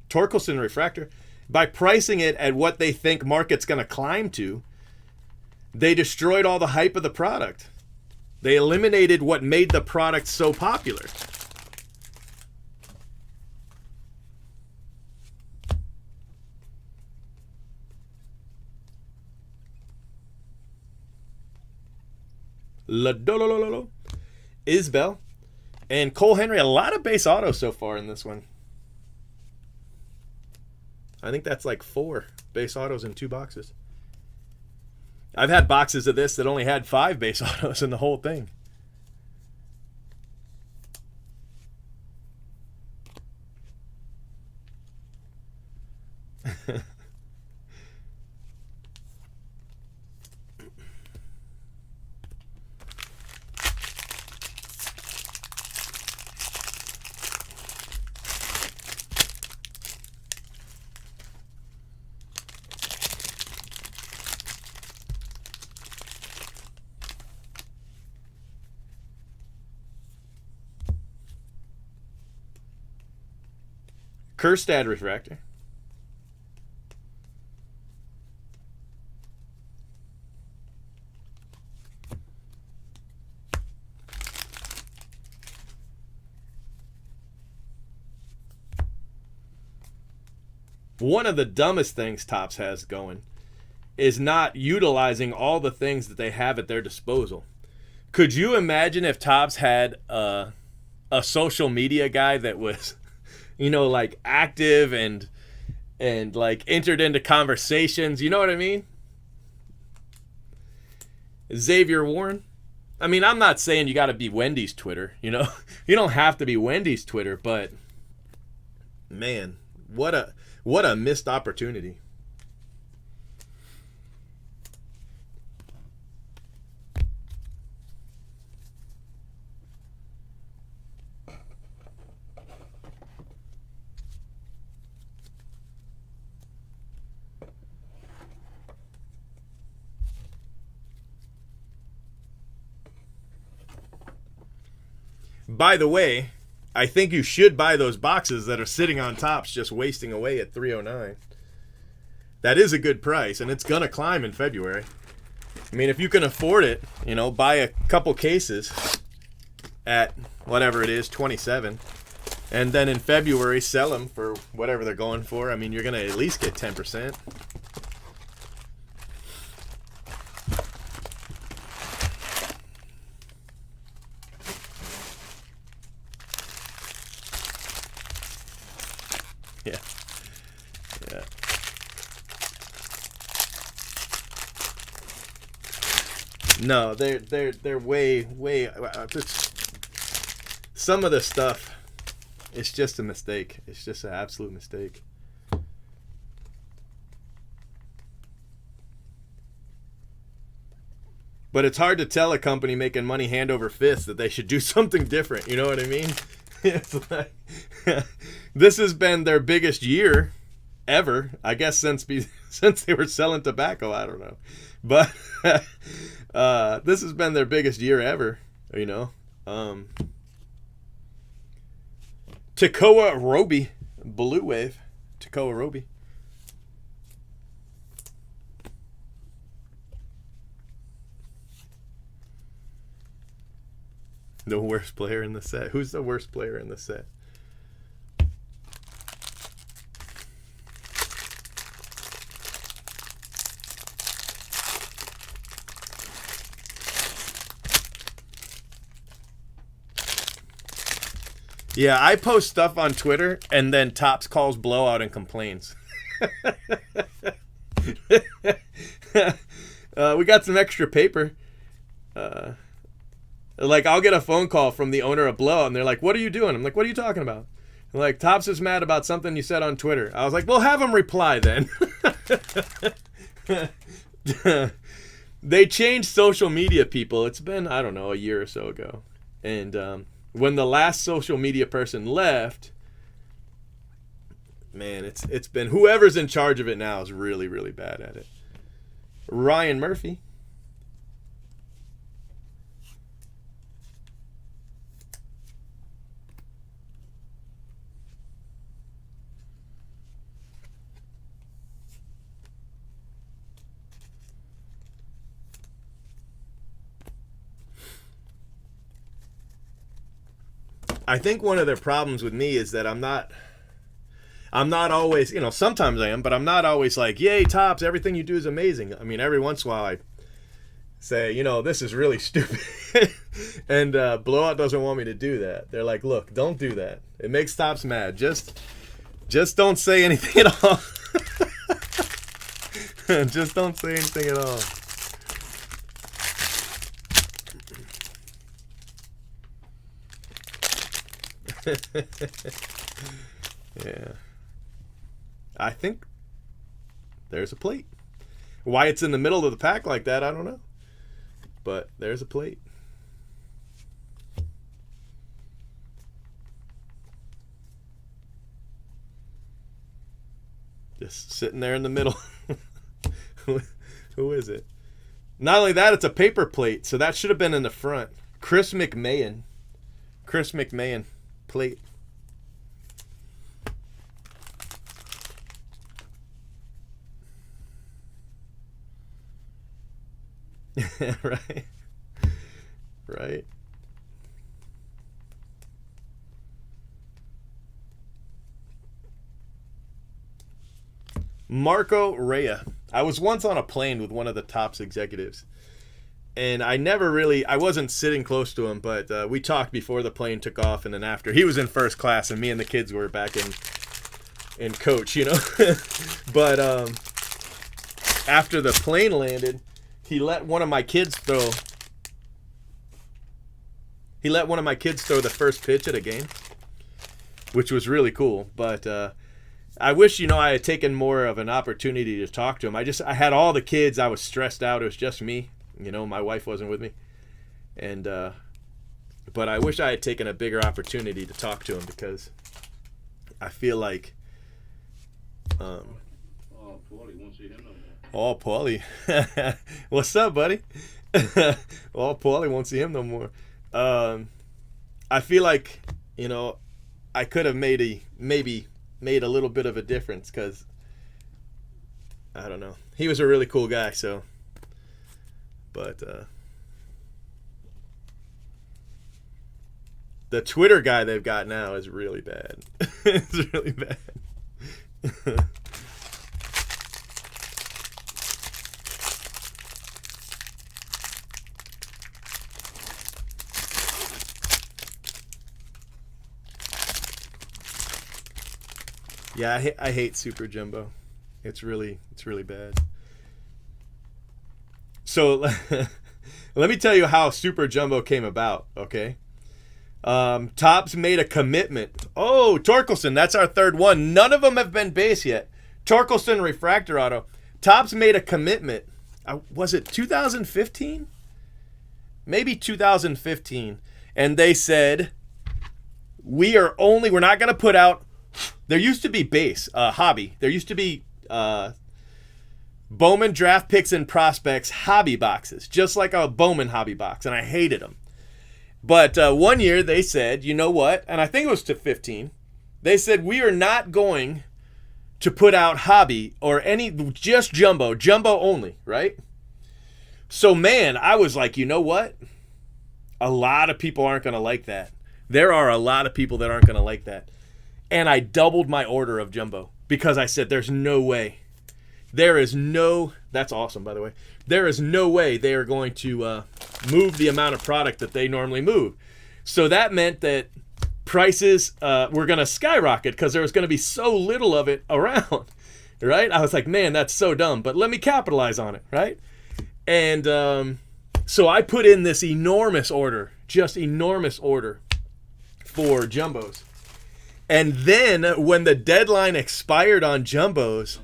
Torkelson Refractor, by pricing it at what they think market's going to climb to, they destroyed all the hype of the product. They eliminated what made the product so popular. Isbell and Cole Henry. A lot of base autos so far in this one. I think that's like 4 base autos in 2 boxes. I've had boxes of this that only had 5 base autos in the whole thing. Kerstad Refractor. One of the dumbest things Topps has going is not utilizing all the things that they have at their disposal. Could you imagine if Topps had a social media guy that was, you know, like active and like entered into conversations? You know what I mean? Xavier Warren. I mean, I'm not saying you got to be Wendy's Twitter, you know. You don't have to be Wendy's Twitter, but man, what a missed opportunity. By the way, I think you should buy those boxes that are sitting on Topps just wasting away at $309. That is a good price, and it's going to climb in February. I mean, if you can afford it, you know, buy a couple cases at whatever it is, $27. And then in February, sell them for whatever they're going for. I mean, you're going to at least get 10%. Yeah. Yeah. No, they're way. Some of the stuff, it's just a mistake. It's just an absolute mistake. But it's hard to tell a company making money hand over fist that they should do something different. You know what I mean? It's like, this has been their biggest year ever, I guess, since they were selling tobacco. I don't know, but this has been their biggest year ever. You know, Takoa Roby, Blue Wave, Takoa Roby. The worst player in the set. Who's the worst player in the set? Yeah, I post stuff on Twitter and then Topps calls blowout and complains. We got some extra paper. Like, I'll get a phone call from the owner of Blowout, and they're like, what are you doing? I'm like, what are you talking about? They're like, Topps is mad about something you said on Twitter. I was like, well, have him reply then. They changed social media people. It's been, I don't know, a year or so ago. And when the last social media person left, man, it's been, whoever's in charge of it now is really, really bad at it. Ryan Murphy. I think one of their problems with me is that I'm not always, you know, sometimes I am, but I'm not always like, yay, Topps, everything you do is amazing. I mean, every once in a while I say, you know, this is really stupid. And Blowout doesn't want me to do that. They're like, look, don't do that. It makes Topps mad. Just don't say anything at all. Just don't say anything at all. Yeah. I think there's a plate. Why it's in the middle of the pack like that, I don't know. But there's a plate. Just sitting there in the middle. Who is it? Not only that, it's a paper plate, so that should have been in the front. Chris McMahon plate. Right. Marco Rea. I was once on a plane with one of the Topps executives, and I wasn't sitting close to him, but we talked before the plane took off and then after. He was in first class, and me and the kids were back in coach, you know. But after the plane landed, he let one of my kids throw the first pitch at a game, which was really cool. But I wish, you know, I had taken more of an opportunity to talk to him. I had all the kids. I was stressed out. It was just me. You know, my wife wasn't with me. And but I wish I had taken a bigger opportunity to talk to him, because I feel like Oh, Paulie won't see him no more. oh, Paulie. What's up, buddy? Oh, Paulie won't see him no more. I feel like, you know, I could have maybe made a little bit of a difference, because I don't know. He was a really cool guy, so. But the Twitter guy they've got now is really bad. It's really bad. Yeah, I hate Super Jumbo. It's really bad. So let me tell you how Super Jumbo came about, okay? Topps made a commitment. Oh, Torkelson, that's our third one. None of them have been base yet. Torkelson Refractor Auto. Topps made a commitment. Was it 2015? Maybe 2015. And they said, we're not going to put out. There used to be base, hobby. There used to be Bowman Draft Picks and Prospects hobby boxes, just like a Bowman hobby box, and I hated them. But one year they said, you know what? And I think it was to 15. They said, we are not going to put out hobby or just jumbo only, right? So, man, I was like, you know what? A lot of people aren't going to like that. There are a lot of people that aren't going to like that. And I doubled my order of jumbo because I said, there's no way. That's awesome, by the way. There is no way they are going to move the amount of product that they normally move. So that meant that prices were going to skyrocket because there was going to be so little of it around, right? I was like, man, that's so dumb, but let me capitalize on it, right? And so I put in this enormous order for jumbos. And then when the deadline expired on jumbos,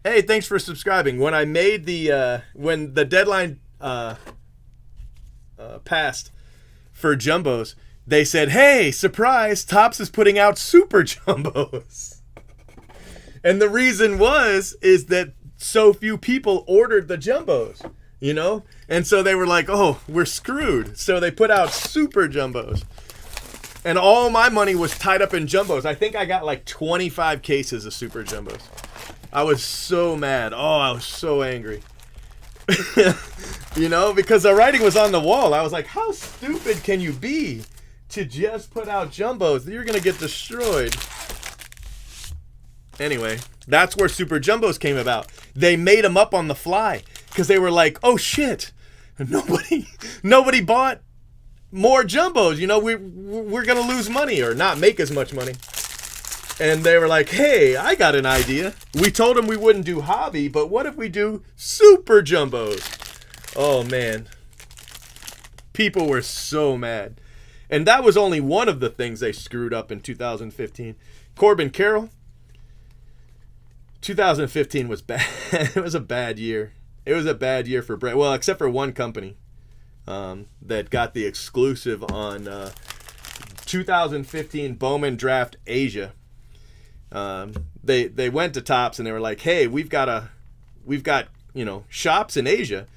hey, thanks for subscribing. When I made when the deadline passed for jumbos, they said, hey, surprise, Topps is putting out super jumbos. And the reason is that so few people ordered the jumbos, you know? And so they were like, oh, we're screwed. So they put out super jumbos. And all my money was tied up in jumbos. I think I got like 25 cases of super jumbos. I was so mad. Oh, I was so angry. You know, because the writing was on the wall. I was like, how stupid can you be to just put out jumbos? You're going to get destroyed. Anyway, that's where super jumbos came about. They made them up on the fly because they were like, oh shit, nobody bought more jumbos. You know, we're going to lose money or not make as much money. And they were like, hey, I got an idea. We told them we wouldn't do hobby, but what if we do super jumbos? Oh, man. People were so mad. And that was only one of the things they screwed up in 2015. Corbin Carroll, 2015 was bad. It was a bad year. It was a bad year for Brett. Well, except for one company that got the exclusive on 2015 Bowman Draft Asia. They went to Topps and they were like, hey, we've got shops in Asia.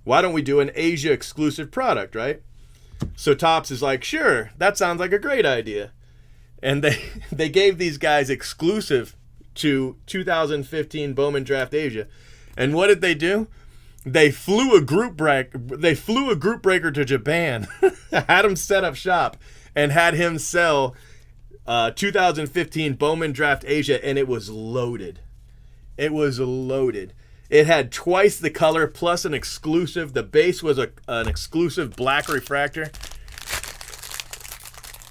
Why don't we do an Asia exclusive product, right? So Topps is like, sure, that sounds like a great idea. And they gave these guys exclusive to 2015 Bowman Draft Asia. And what did they do? They flew a group breaker to Japan, had him set up shop, and had him sell 2015 Bowman Draft Asia, and it was loaded. It was loaded. It had twice the color plus an exclusive. The base was an exclusive black refractor.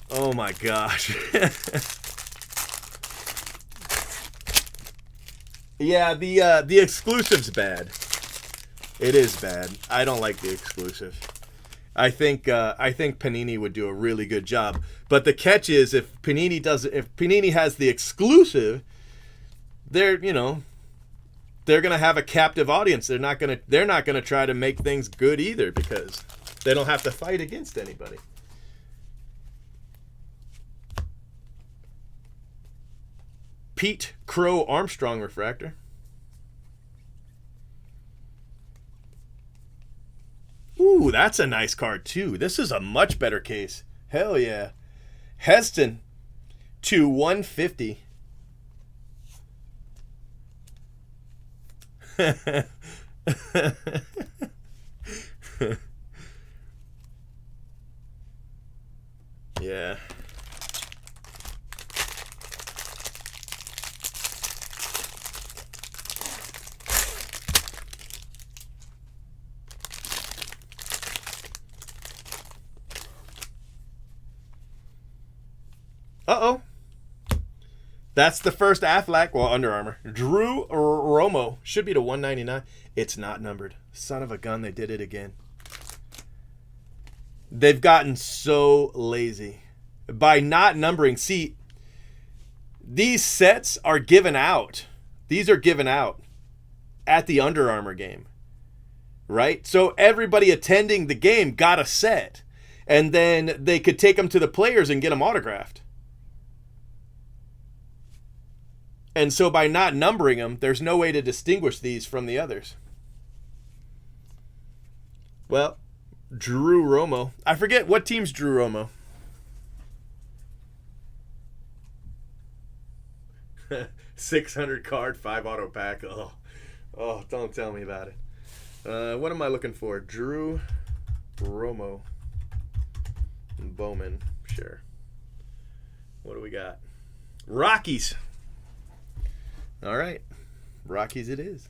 Oh my gosh. Yeah, the exclusive's bad. It is bad. I don't like the exclusive. I think Panini would do a really good job. But the catch is if Panini has the exclusive, they're gonna have a captive audience. They're not gonna try to make things good either because they don't have to fight against anybody. Pete Crow Armstrong refractor. Ooh, that's a nice card too. This is a much better case. Hell yeah. Heston to 150. Yeah. Uh-oh. That's the first Aflac, well, Under Armour. Drew Romo. Should be to 199. It's not numbered. Son of a gun, they did it again. They've gotten so lazy. By not numbering, see, these sets are given out. These are given out at the Under Armour game. Right? So everybody attending the game got a set. And then they could take them to the players and get them autographed. And so by not numbering them, there's no way to distinguish these from the others. Well, Drew Romo. I forget what team's Drew Romo. 600 card, 5 auto pack. Oh, don't tell me about it. What am I looking for? Drew Romo. Bowman. Sure. What do we got? Rockies. All right. Rockies it is.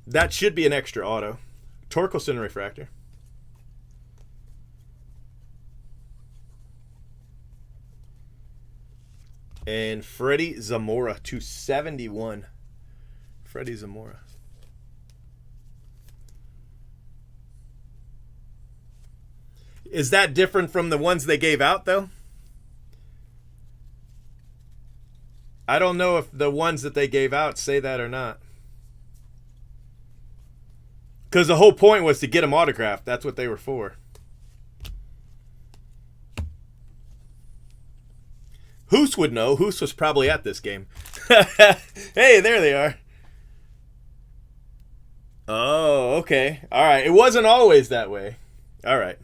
That should be an extra auto. Torkelson Refractor. And Freddie Zamora, 271. Freddie Zamora. Is that different from the ones they gave out, though? I don't know if the ones that they gave out say that or not. Because the whole point was to get them autographed. That's what they were for. Hoos would know. Hoos was probably at this game. Hey, there they are. Oh, okay. All right. It wasn't always that way. All right.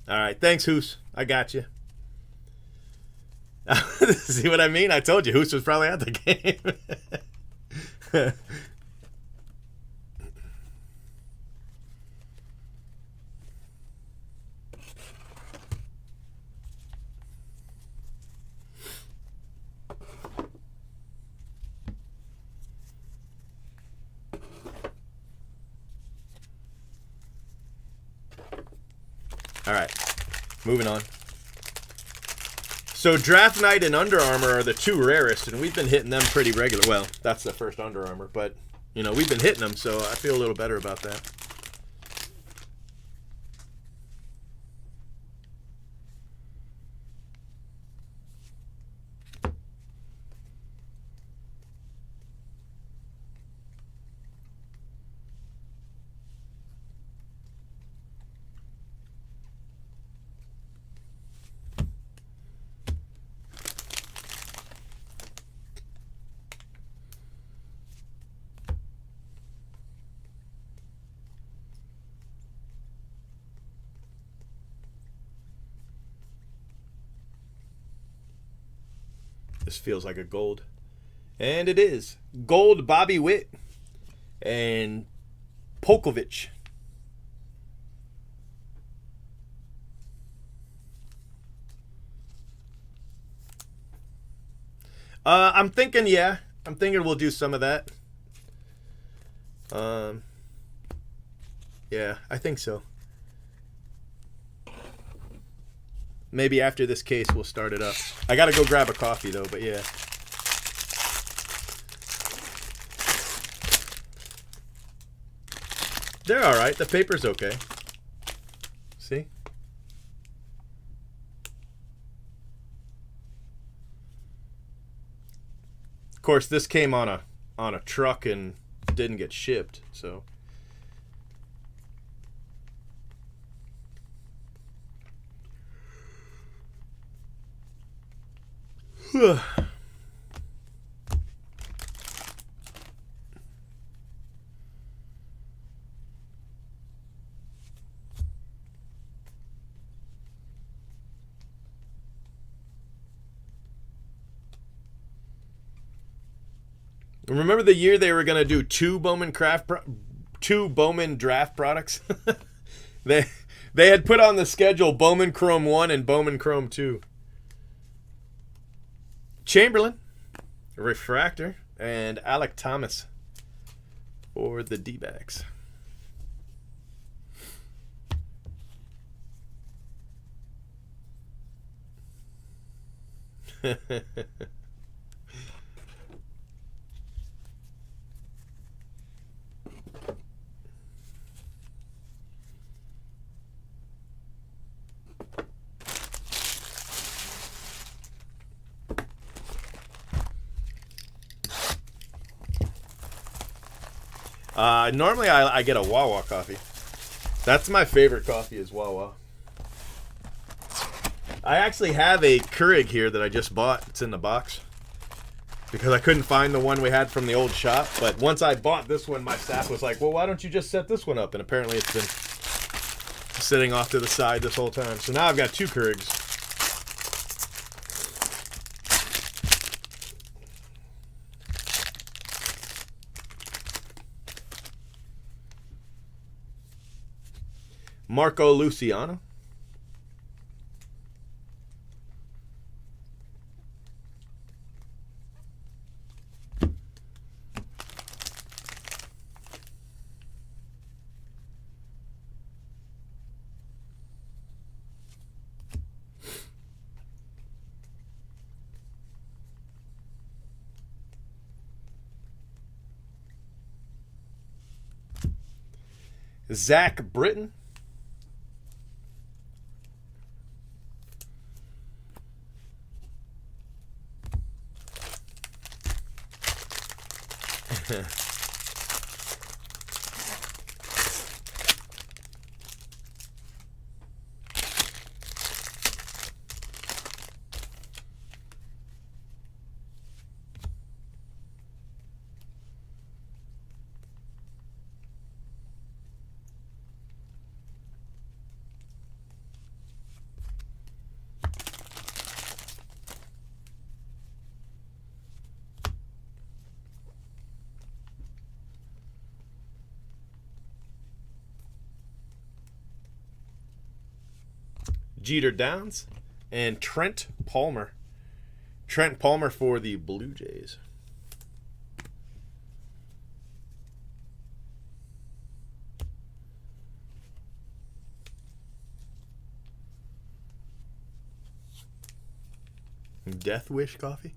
All right. Thanks, Hoos. I got you. See what I mean? I told you Hoos was probably at the game. All right. Moving on. So Draft Night and Under Armour are the two rarest, and we've been hitting them pretty regular. Well, that's the first Under Armour, but, you know, we've been hitting them, so I feel a little better about that. This feels like a gold. And it is. Gold Bobby Witt and Polkovich. I'm thinking, yeah. I'm thinking we'll do some of that. Yeah, I think so. Maybe after this case, we'll start it up. I got to go grab a coffee, though, but yeah. They're all right. The paper's okay. See? Of course, this came on a truck and didn't get shipped, so. Remember the year they were gonna do two Bowman Draft products? they had put on the schedule Bowman Chrome 1 and Bowman Chrome 2. Chamberlain, Refractor, and Alec Thomas for the D-backs. Normally I get a Wawa coffee. That's my favorite coffee is Wawa. I actually have a Keurig here that I just bought. It's in the box. Because I couldn't find the one we had from the old shop. But once I bought this one, my staff was like, well, why don't you just set this one up? And apparently it's been sitting off to the side this whole time. So now I've got two Keurigs. Marco Luciano. Zach Britton. Jeter Downs, and Trent Palmer. Trent Palmer for the Blue Jays. Death Wish coffee?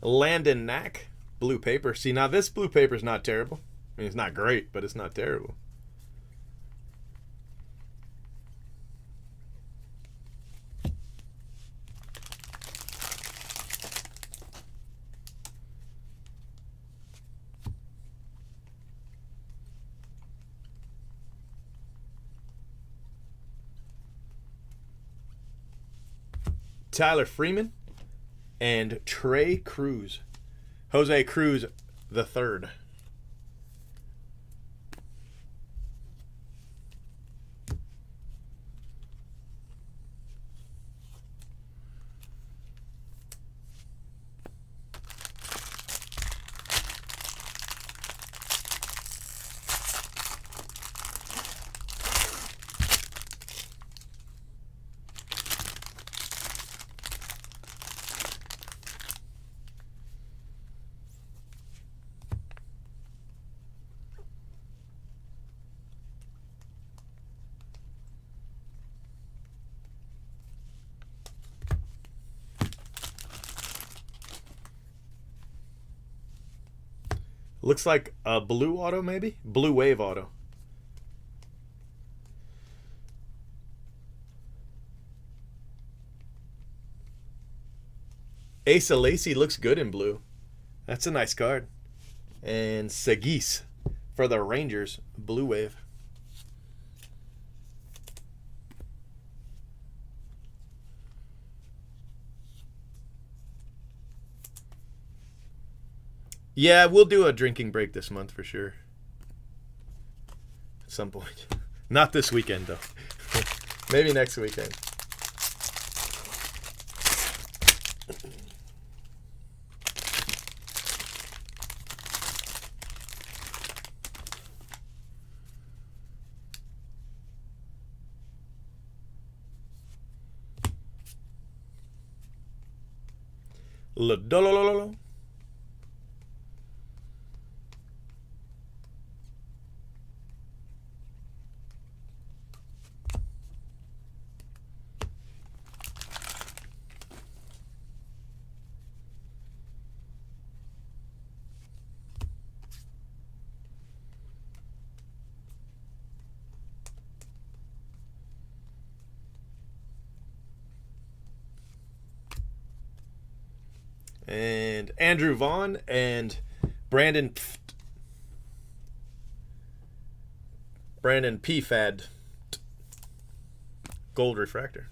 Landon Knack, blue paper. See, now this blue paper is not terrible. I mean, it's not great, but it's not terrible. Tyler Freeman and Trey Cruz. Jose Cruz the third. Looks like a blue auto, maybe? Blue wave auto. Asa Lacy looks good in blue. That's a nice card. And Sagis for the Rangers, blue wave. Yeah, we'll do a drinking break this month for sure. At some point. Not this weekend, though. Maybe next weekend. La-da-la-la-la-la. And Andrew Vaughn and Brandon PFAD gold refractor.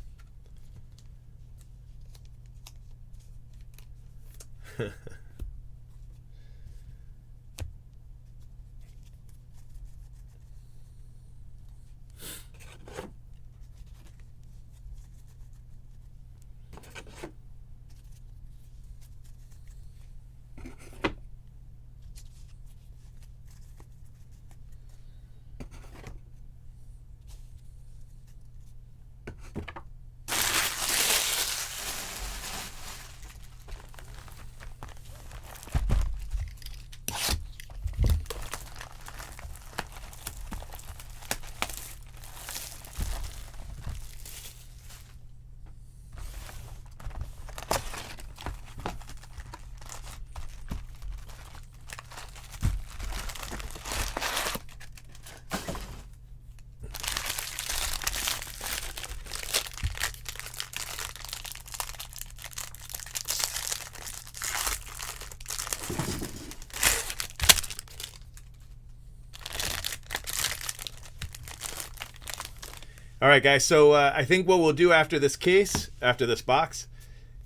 All right, guys. So I think what we'll do after this case, after this box,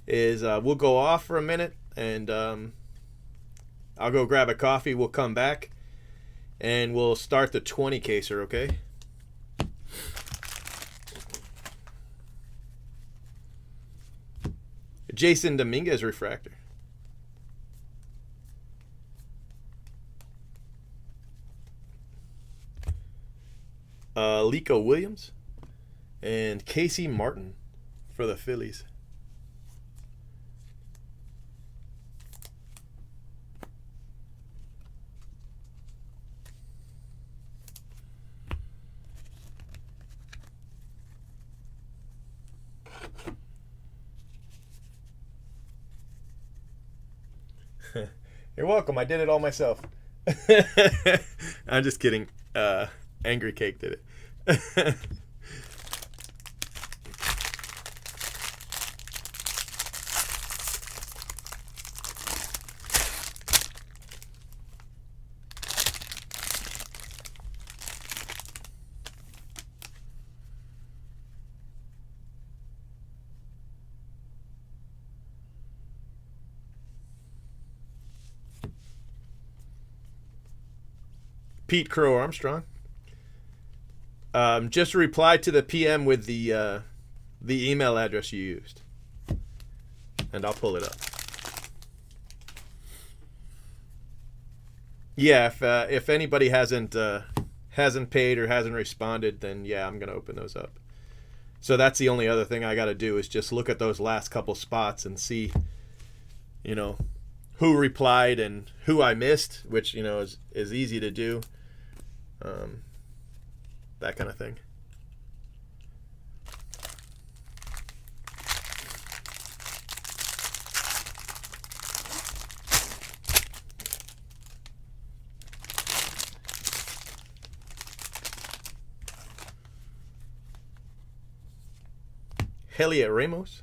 is we'll go off for a minute, and I'll go grab a coffee. We'll come back, and we'll start the 20 caser, okay? Jason Dominguez refractor. Lico Williams. And Casey Martin for the Phillies. You're welcome. I did it all myself. I'm just kidding. Angry Cake did it. Pete Crow Armstrong. Just reply to the PM with the email address you used, and I'll pull it up. Yeah, if anybody hasn't paid or hasn't responded, then yeah, I'm gonna open those up. So that's the only other thing I got to do is just look at those last couple spots and see, you know, who replied and who I missed, which, you know, is easy to do. That kind of thing. Heliot Ramos.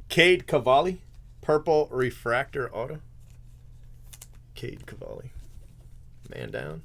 Cade Cavalli, purple refractor auto. Cade Cavalli. Man down.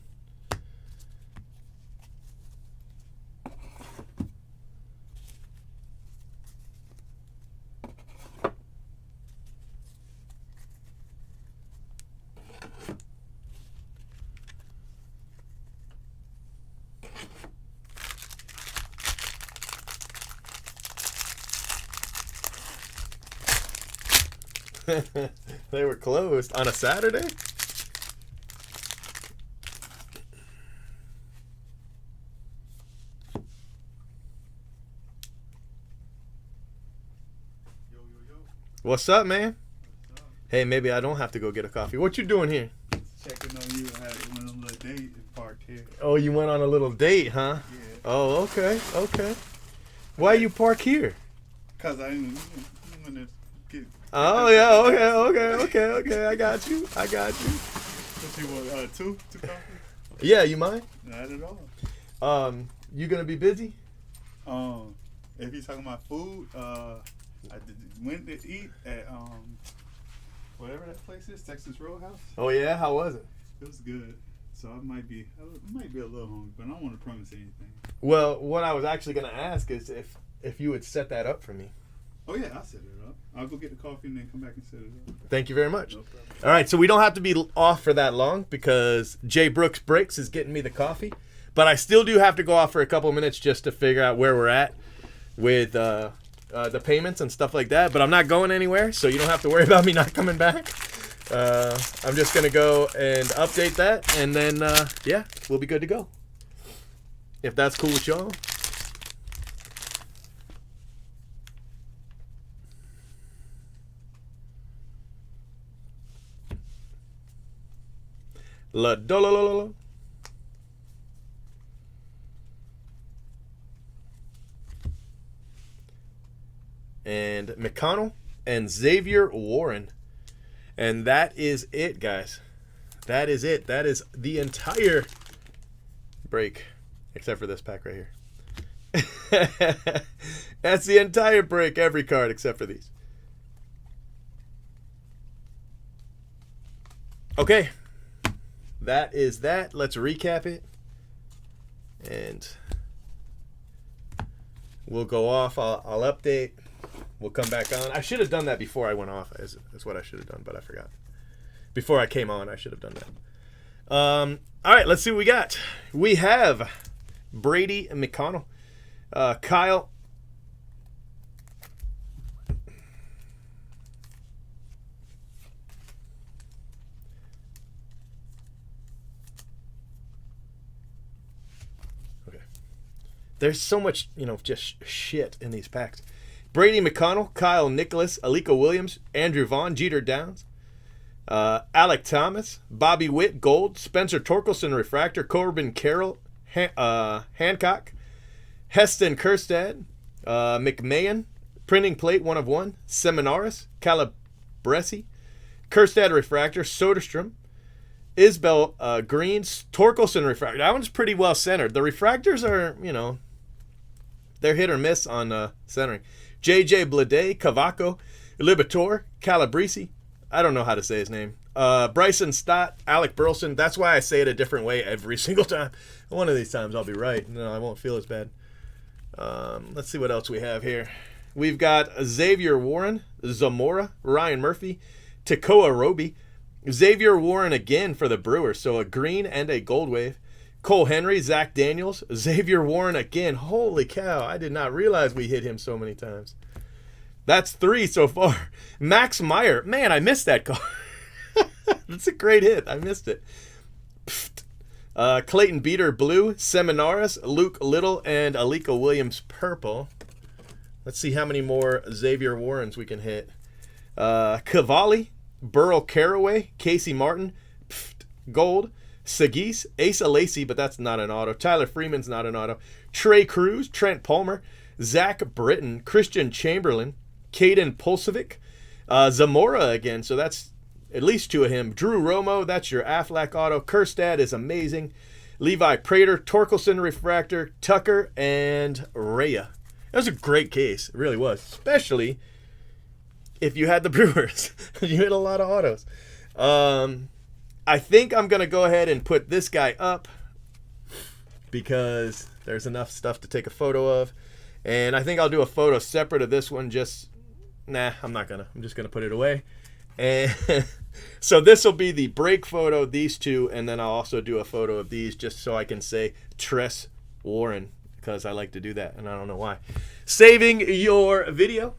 They were closed on a Saturday? What's up, man? Hey, maybe I don't have to go get a coffee. What you doing here? Checking on you. I had one of them little date and parked here. Oh, you went on a little date, huh? Yeah. Oh, okay, okay. Why you park here? Cause I'm gonna get. Oh yeah, okay. I got you. What you want? Two coffee? Yeah, you mind? Not at all. You gonna be busy? If you're talking about food, went to eat at whatever that place is, Texas Roadhouse. Oh yeah, how was it? It was good. So I might be a little hungry, but I don't want to promise anything. Well, what I was actually gonna ask is if you would set that up for me. Oh yeah, I'll set it up. I'll go get the coffee and then come back and set it up. Thank you very much. No problem. All right, so we don't have to be off for that long because Jay Brooks Breaks is getting me the coffee, but I still do have to go off for a couple of minutes just to figure out where we're at with the payments and stuff like that. But I'm not going anywhere, so you don't have to worry about me not coming back. I'm just gonna go and update that, and then yeah, we'll be good to go. If that's cool with y'all. La do la la la la. And McConnell and Xavier Warren. And that is it, guys. That is it. That is the entire break, except for this pack right here. That's the entire break, every card except for these. Okay. That is that. Let's recap it. And we'll go off. I'll update. We'll come back on. I should have done that before I went off. Is what I should have done, but I forgot. Before I came on, I should have done that. All right, let's see what we got. We have Brady McConnell. Kyle. Okay. There's so much, just shit in these packs. Brady McConnell, Kyle Nicholas, Aliko Williams, Andrew Vaughn, Jeter Downs, Alec Thomas, Bobby Witt, Gold, Spencer Torkelson, Refractor, Corbin Carroll, Hancock, Heston Kerstad, McMahon, Printing Plate 1 of 1, Seminaris, Calabresi, Kerstad Refractor, Soderstrom, Isbell Greens, Torkelson Refractor. That one's pretty well centered. The refractors are, they're hit or miss on centering. JJ Blade, Cavaco, Libertor, Calabresi. I don't know how to say his name. Bryson Stott, Alec Burleson. That's why I say it a different way every single time. One of these times I'll be right. No, I won't feel as bad. Let's see what else we have here. We've got Xavier Warren, Zamora, Ryan Murphy, Tekoa Roby, Xavier Warren again for the Brewers. So a green and a gold wave. Cole Henry, Zach Daniels, Xavier Warren again. Holy cow, I did not realize we hit him so many times. That's 3 so far. Max Meyer. Man, I missed that card. That's a great hit. I missed it. Clayton Beater, blue. Seminaris, Luke Little, and Aliko Williams, purple. Let's see how many more Xavier Warrens we can hit. Cavalli, Burl Caraway, Casey Martin, gold. Sagis, Asa Lacey, but that's not an auto. Tyler Freeman's not an auto. Trey Cruz, Trent Palmer, Zach Britton, Christian Chamberlain, Caden Pulsevic, Zamora again, so that's at least 2 of him. Drew Romo, that's your Aflac auto. Kerstad is amazing. Levi Prater, Torkelson Refractor, Tucker, and Rhea. That was a great case. It really was. Especially if you had the Brewers. You had a lot of autos. I think I'm going to go ahead and put this guy up because there's enough stuff to take a photo of. And I think I'll do a photo separate of this one. I'm not going to. I'm just going to put it away. And so this will be the break photo, these 2, and then I'll also do a photo of these just so I can say Tress Warren because I like to do that, and I don't know why. Saving your video.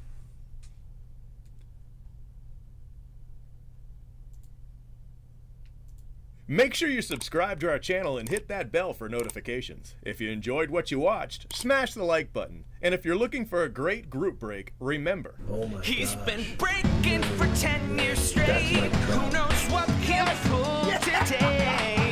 Make sure you subscribe to our channel and hit that bell for notifications. If you enjoyed what you watched, smash the like button. And if you're looking for a great group break, remember. Oh my He's gosh. been breaking for 10 years straight. Who knows what he'll pull today?